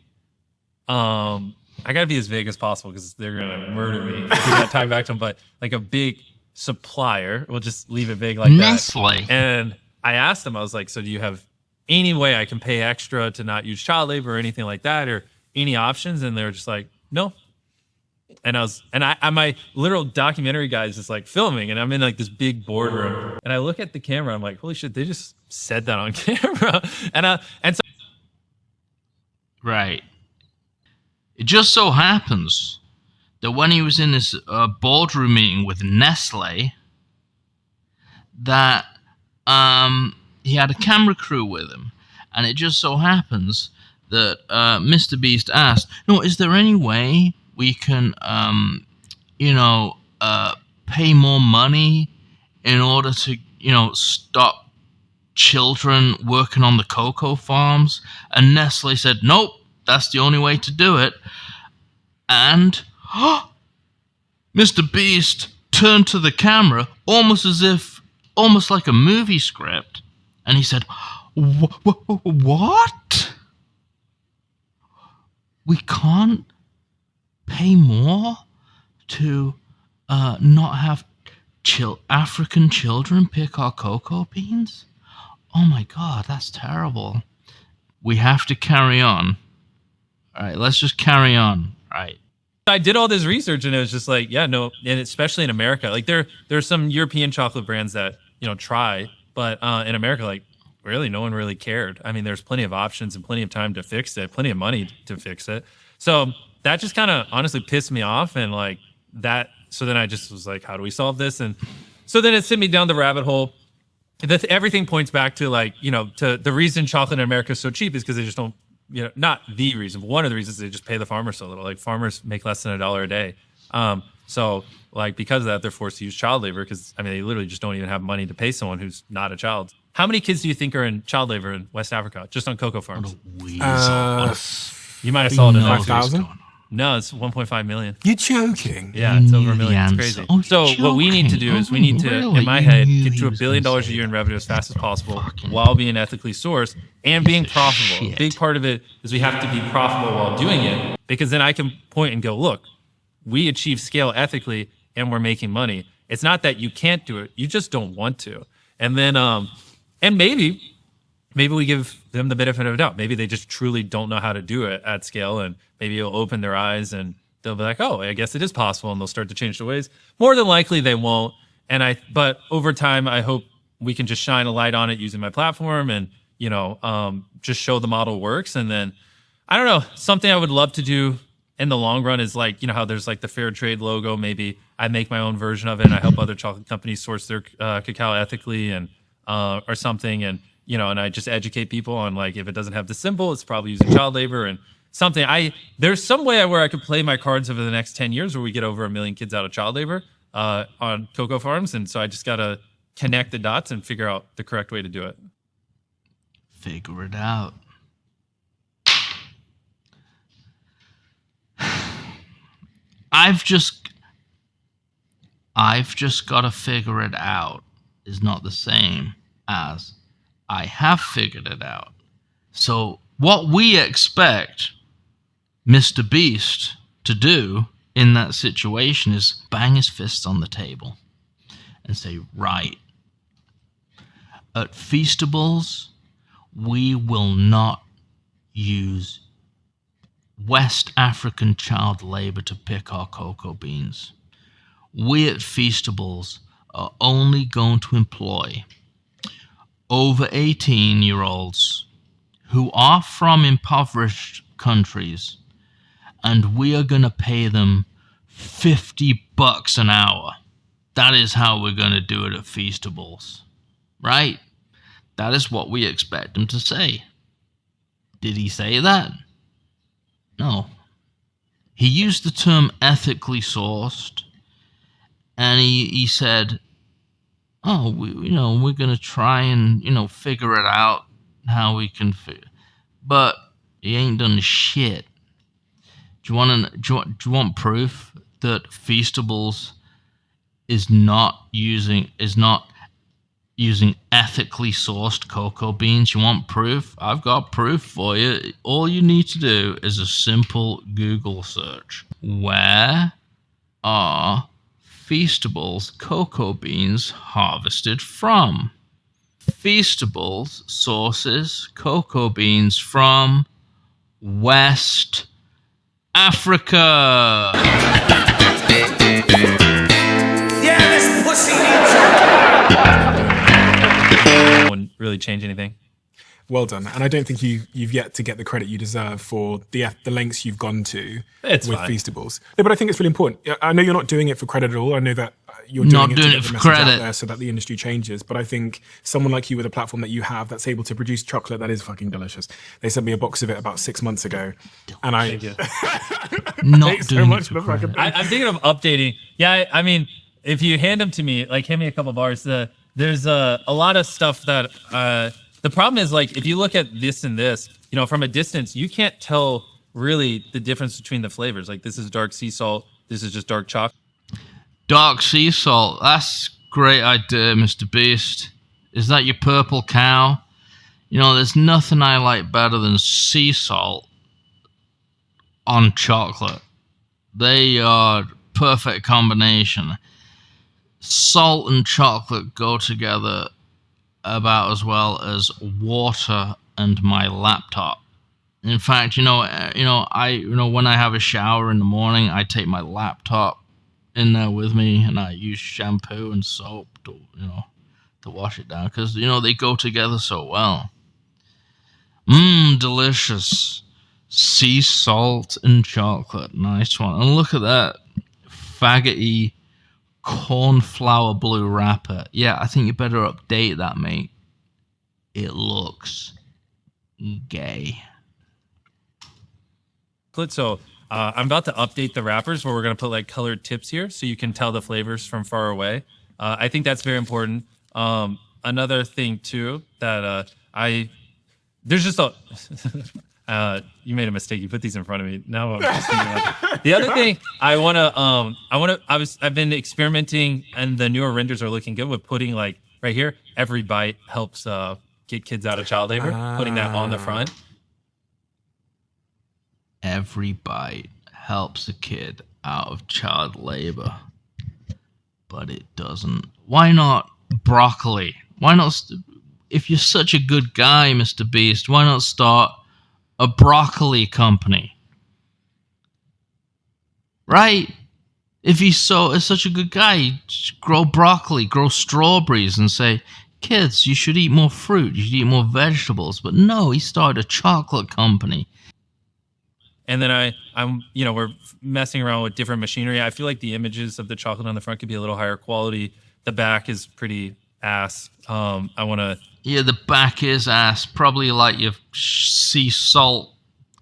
Speaker 4: I gotta be as vague as possible because they're gonna murder me. We got time back to them, but like a big supplier, we'll just leave it vague like
Speaker 3: Nestle.
Speaker 4: That. And I asked him, I was like, so do you have any way I can pay extra to not use child labor or anything like that, or any options? And they were just like, no. And I my literal documentary guy is just like filming, and I'm in like this big boardroom, and I look at the camera, I'm like, holy shit, they just said that on camera. And so
Speaker 3: Right. It just so happens that when he was in this boardroom meeting with Nestle, that he had a camera crew with him, and it just so happens that MrBeast asked, "No, is there any way we can, pay more money in order to, stop children working on the cocoa farms?" And Nestle said, "Nope, that's the only way to do it." And MrBeast turned to the camera almost like a movie script, and he said, "What? We can't pay more to not have African children pick our cocoa beans? Oh my God, that's terrible. We have to carry on. All right, let's just carry on. All right."
Speaker 4: I did all this research, and it was just like, yeah, no, and especially in America, like there's some European chocolate brands that try, but in America, like really, no one really cared. I mean, there's plenty of options and plenty of time to fix it, plenty of money to fix it. So that just kind of honestly pissed me off, and like that. So then I just was like, how do we solve this? And so then it sent me down the rabbit hole. Everything points back to to the reason chocolate in America is so cheap is because they just don't. Not the reason, but one of the reasons, they just pay the farmers so little. Like farmers make less than $1 a day. So like because of that, they're forced to use child labor because they literally just don't even have money to pay someone who's not a child. How many kids do you think are in child labor in West Africa, just on cocoa farms? You might have saw it in
Speaker 5: 5,000?
Speaker 4: No, it's 1.5 million.
Speaker 5: You're joking.
Speaker 4: Yeah, it's over 1 million. It's crazy. So what we need to do is we need to, in my head, get to $1 billion a year in revenue as fast as possible while being ethically sourced and being profitable. A big part of it is we have to be profitable while doing it, because then I can point and go, look, we achieve scale ethically and we're making money. It's not that you can't do it, you just don't want to. And then, and maybe we give them the benefit of the doubt. Maybe they just truly don't know how to do it at scale, and maybe it'll open their eyes and they'll be like, oh, I guess it is possible, and they'll start to change their ways. More than likely they won't. But over time, I hope we can just shine a light on it using my platform and, just show the model works. And then, I don't know, something I would love to do in the long run is like, how there's like the fair trade logo. Maybe I make my own version of it and I help other chocolate companies source their cacao ethically and, or something. And, and I just educate people on like, if it doesn't have the symbol, it's probably using child labor and something. There's some way where I could play my cards over the next 10 years where we get over 1 million kids out of child labor on cocoa farms. And so I just got to connect the dots and figure out the correct way to do it.
Speaker 3: Figure it out. I've just got to figure it out is not the same as I have figured it out. So what we expect MrBeast to do in that situation is bang his fists on the table and say, right, at Feastables, we will not use West African child labor to pick our cocoa beans. We at Feastables are only going to employ over 18-year-olds who are from impoverished countries, and we are going to pay them $50 an hour. That is how we're going to do it at Feastables, right? That is what we expect him to say. Did he say that? No. He used the term ethically sourced, and he said, oh, we're going to try and, figure it out how we can but he ain't done shit. Do you want proof that Feastables is not using ethically sourced cocoa beans? You want proof? I've got proof for you. All you need to do is a simple Google search. Where are Feastables cocoa beans harvested from? Feastables sources cocoa beans from West Africa.
Speaker 7: Yeah, this pussy needs
Speaker 4: Wouldn't really change anything.
Speaker 5: Well done. And I don't think you've yet to get the credit you deserve for the lengths you've gone to
Speaker 4: It's
Speaker 5: with
Speaker 4: fine.
Speaker 5: Feastables. No, but I think it's really important. I know you're not doing it for credit at all. I know that you're
Speaker 3: Not
Speaker 5: doing
Speaker 3: doing
Speaker 5: it
Speaker 3: it
Speaker 5: to
Speaker 3: for
Speaker 5: get the message
Speaker 3: credit.
Speaker 5: out there so that the industry changes. But I think someone like you with a platform that you have that's able to produce chocolate that is fucking delicious. They sent me a box of it about 6 months ago. And I
Speaker 3: Not
Speaker 5: Thanks so
Speaker 3: doing
Speaker 5: much
Speaker 3: it
Speaker 5: for the
Speaker 3: for
Speaker 5: fucking
Speaker 3: credit.
Speaker 4: I'm thinking of updating. Yeah, I mean, if you hand them to me, like hand me a couple bars, there's a lot of stuff that the problem is, like, if you look at this and this, you know, from a distance, you can't tell really the difference between the flavors. Like, this is dark sea salt, this is just dark chocolate.
Speaker 3: Dark sea salt. That's great idea, MrBeast. Is that your purple cow? You know, there's nothing I like better than sea salt on chocolate. They are perfect combination. Salt and chocolate go together about as well as water and my laptop. In fact, when I have a shower in the morning, I take my laptop in there with me, and I use shampoo and soap to wash it down, because they go together so well. Delicious. Sea salt and chocolate, nice one. And look at that faggoty cornflower blue wrapper. Yeah, I think you better update that, mate. It looks gay.
Speaker 4: So I'm about to update the wrappers where we're going to put like colored tips here so you can tell the flavors from far away. I think that's very important. Another thing too that there's just a you made a mistake. You put these in front of me. Now I'm just thinking about it. The other thing I've been experimenting, and the newer renders are looking good with putting, like, right here, every bite helps get kids out of child labor. Putting that on the front.
Speaker 3: Every bite helps a kid out of child labor, but it doesn't. Why not broccoli? Why not? If you're such a good guy, MrBeast, why not start a broccoli company? Right? If he's such a good guy, just grow broccoli, grow strawberries, and say, kids, you should eat more fruit, you should eat more vegetables. But no, he started a chocolate company.
Speaker 4: And then we're messing around with different machinery. I feel like the images of the chocolate on the front could be a little higher quality. The back is pretty ass.
Speaker 3: Yeah, the back is ass. Probably like your sea salt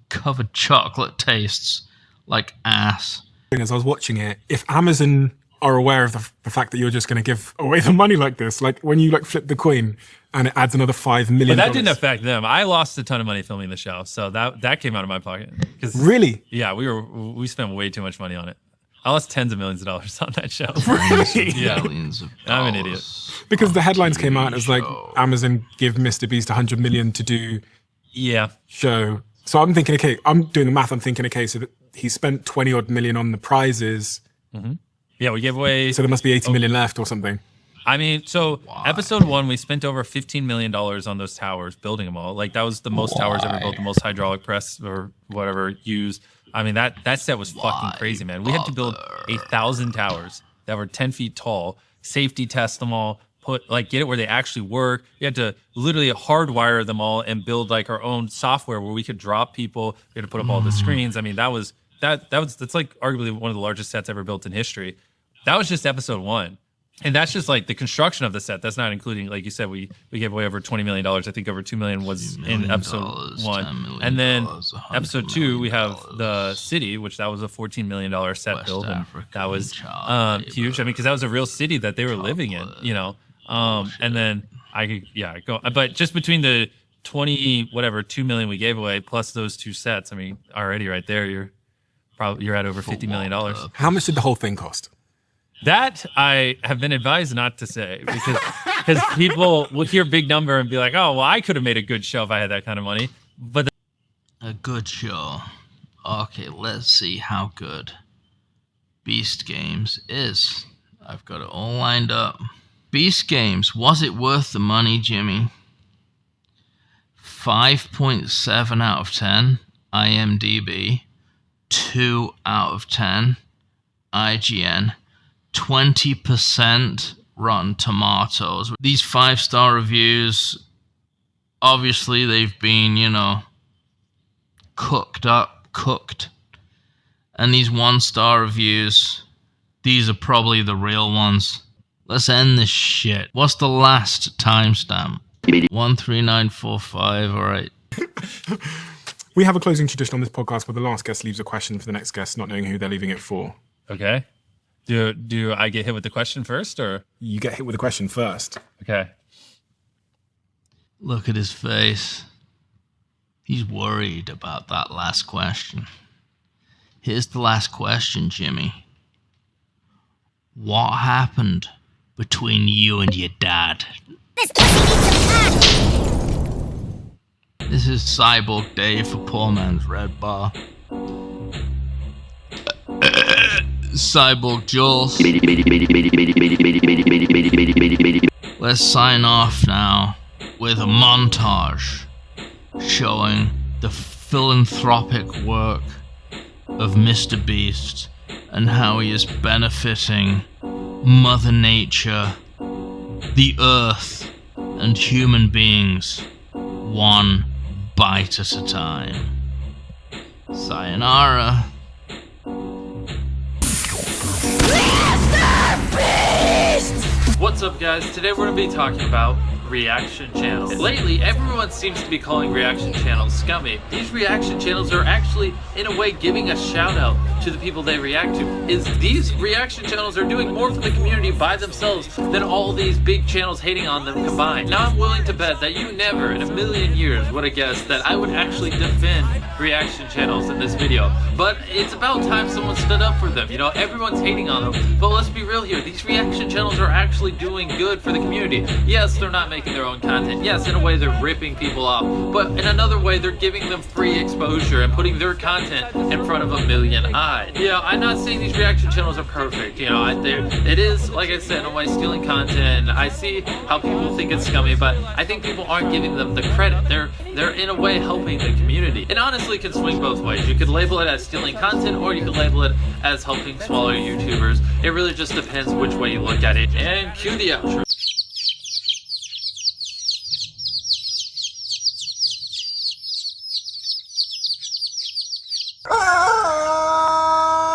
Speaker 3: covered chocolate tastes like ass.
Speaker 5: as I was watching it, if Amazon are aware of the fact that you're just going to give away the money like this, like when you like flip the coin and it adds another $5 million.
Speaker 4: But that didn't affect them. I lost a ton of money filming the show, so that came out of my pocket.
Speaker 5: Really?
Speaker 4: Yeah, we spent way too much money on it. I lost tens of millions of dollars on that show.
Speaker 3: Yeah. Millions of dollars.
Speaker 4: I'm an idiot.
Speaker 5: Because the headlines came out as like Amazon give MrBeast $100 million to do show. So I'm thinking, okay, I'm doing the math. I'm thinking, okay, so that he spent 20 odd million on the prizes.
Speaker 4: Mm-hmm. Yeah, we gave away.
Speaker 5: So there must be 80 million left or something.
Speaker 4: I mean, so episode 1, we spent over $15 million on those towers, building them all. Like that was the most towers ever built, the most hydraulic press or whatever used. I mean, that set was fucking crazy, man. We had to build 1,000 towers that were 10 feet tall, safety test them all, get it where they actually work. We had to literally hardwire them all and build like our own software where we could drop people. We had to put up all the screens. I mean, that's like arguably one of the largest sets ever built in history. That was just episode 1. And that's just like the construction of the set. That's not including, like you said, we gave away over $20 million. I think over $2 million was in episode 1. And then episode 2, we have the city, which that was a $14 million set West build. And that was huge. I mean, because that was a real city that they were living in, you know. And then but just between the 2 million we gave away plus those 2 sets, I mean, already right there, you're at over $50 million.
Speaker 5: How much did the whole thing cost?
Speaker 4: That I have been advised not to say because people will hear big number and be like, oh, well, I could have made a good show if I had that kind of money. But
Speaker 3: a good show. Okay, let's see how good Beast Games is. I've got it all lined up. Beast Games, was it worth the money, Jimmy? 5.7 out of 10. IMDb, 2 out of 10. IGN, 20% Rotten Tomatoes. These 5-star reviews, obviously they've been, you know, cooked. And these 1-star reviews, these are probably the real ones. Let's end this shit. What's the last timestamp? 13945, alright.
Speaker 5: We have a closing tradition on this podcast where the last guest leaves a question for the next guest, not knowing who they're leaving it for.
Speaker 4: Okay. Do I get hit with the question first, or?
Speaker 5: You get hit with a question first.
Speaker 4: Okay.
Speaker 3: Look at his face. He's worried about that last question. Here's the last question, Jimmy. What happened between you and your dad?
Speaker 9: This pussy needs some cock!
Speaker 3: This is Cyborg Dave for Poor Man's Redbar. Cyborg Jules. Let's sign off now with a montage showing the philanthropic work of MrBeast and how he is benefiting Mother Nature, the Earth, and human beings one bite at a time. Sayonara.
Speaker 10: What's up, guys? Today we're going to be talking about reaction channels. Lately, everyone seems to be calling reaction channels scummy. These reaction channels are actually, in a way, giving a shout out to the people they react to. These reaction channels are doing more for the community by themselves than all these big channels hating on them combined. Now I'm willing to bet that you never in a million years would have guessed that I would actually defend reaction channels in this video. But it's about time someone stood up for them. You know, everyone's hating on them. But let's be real here. These reaction channels are actually doing good for the community. Yes, they're not making their own content. Yes, in a way they're ripping people off, but in another way they're giving them free exposure and putting their content in front of a million eyes. Yeah, I'm not saying these reaction channels are perfect. You know, it is, like I said, in a way stealing content. I see how people think it's scummy, but I think people aren't giving them the credit. They're in a way helping the community. It honestly can swing both ways. You could label it as stealing content, or you could label it as helping smaller YouTubers. It really just depends which way you look at it. And cue the outro.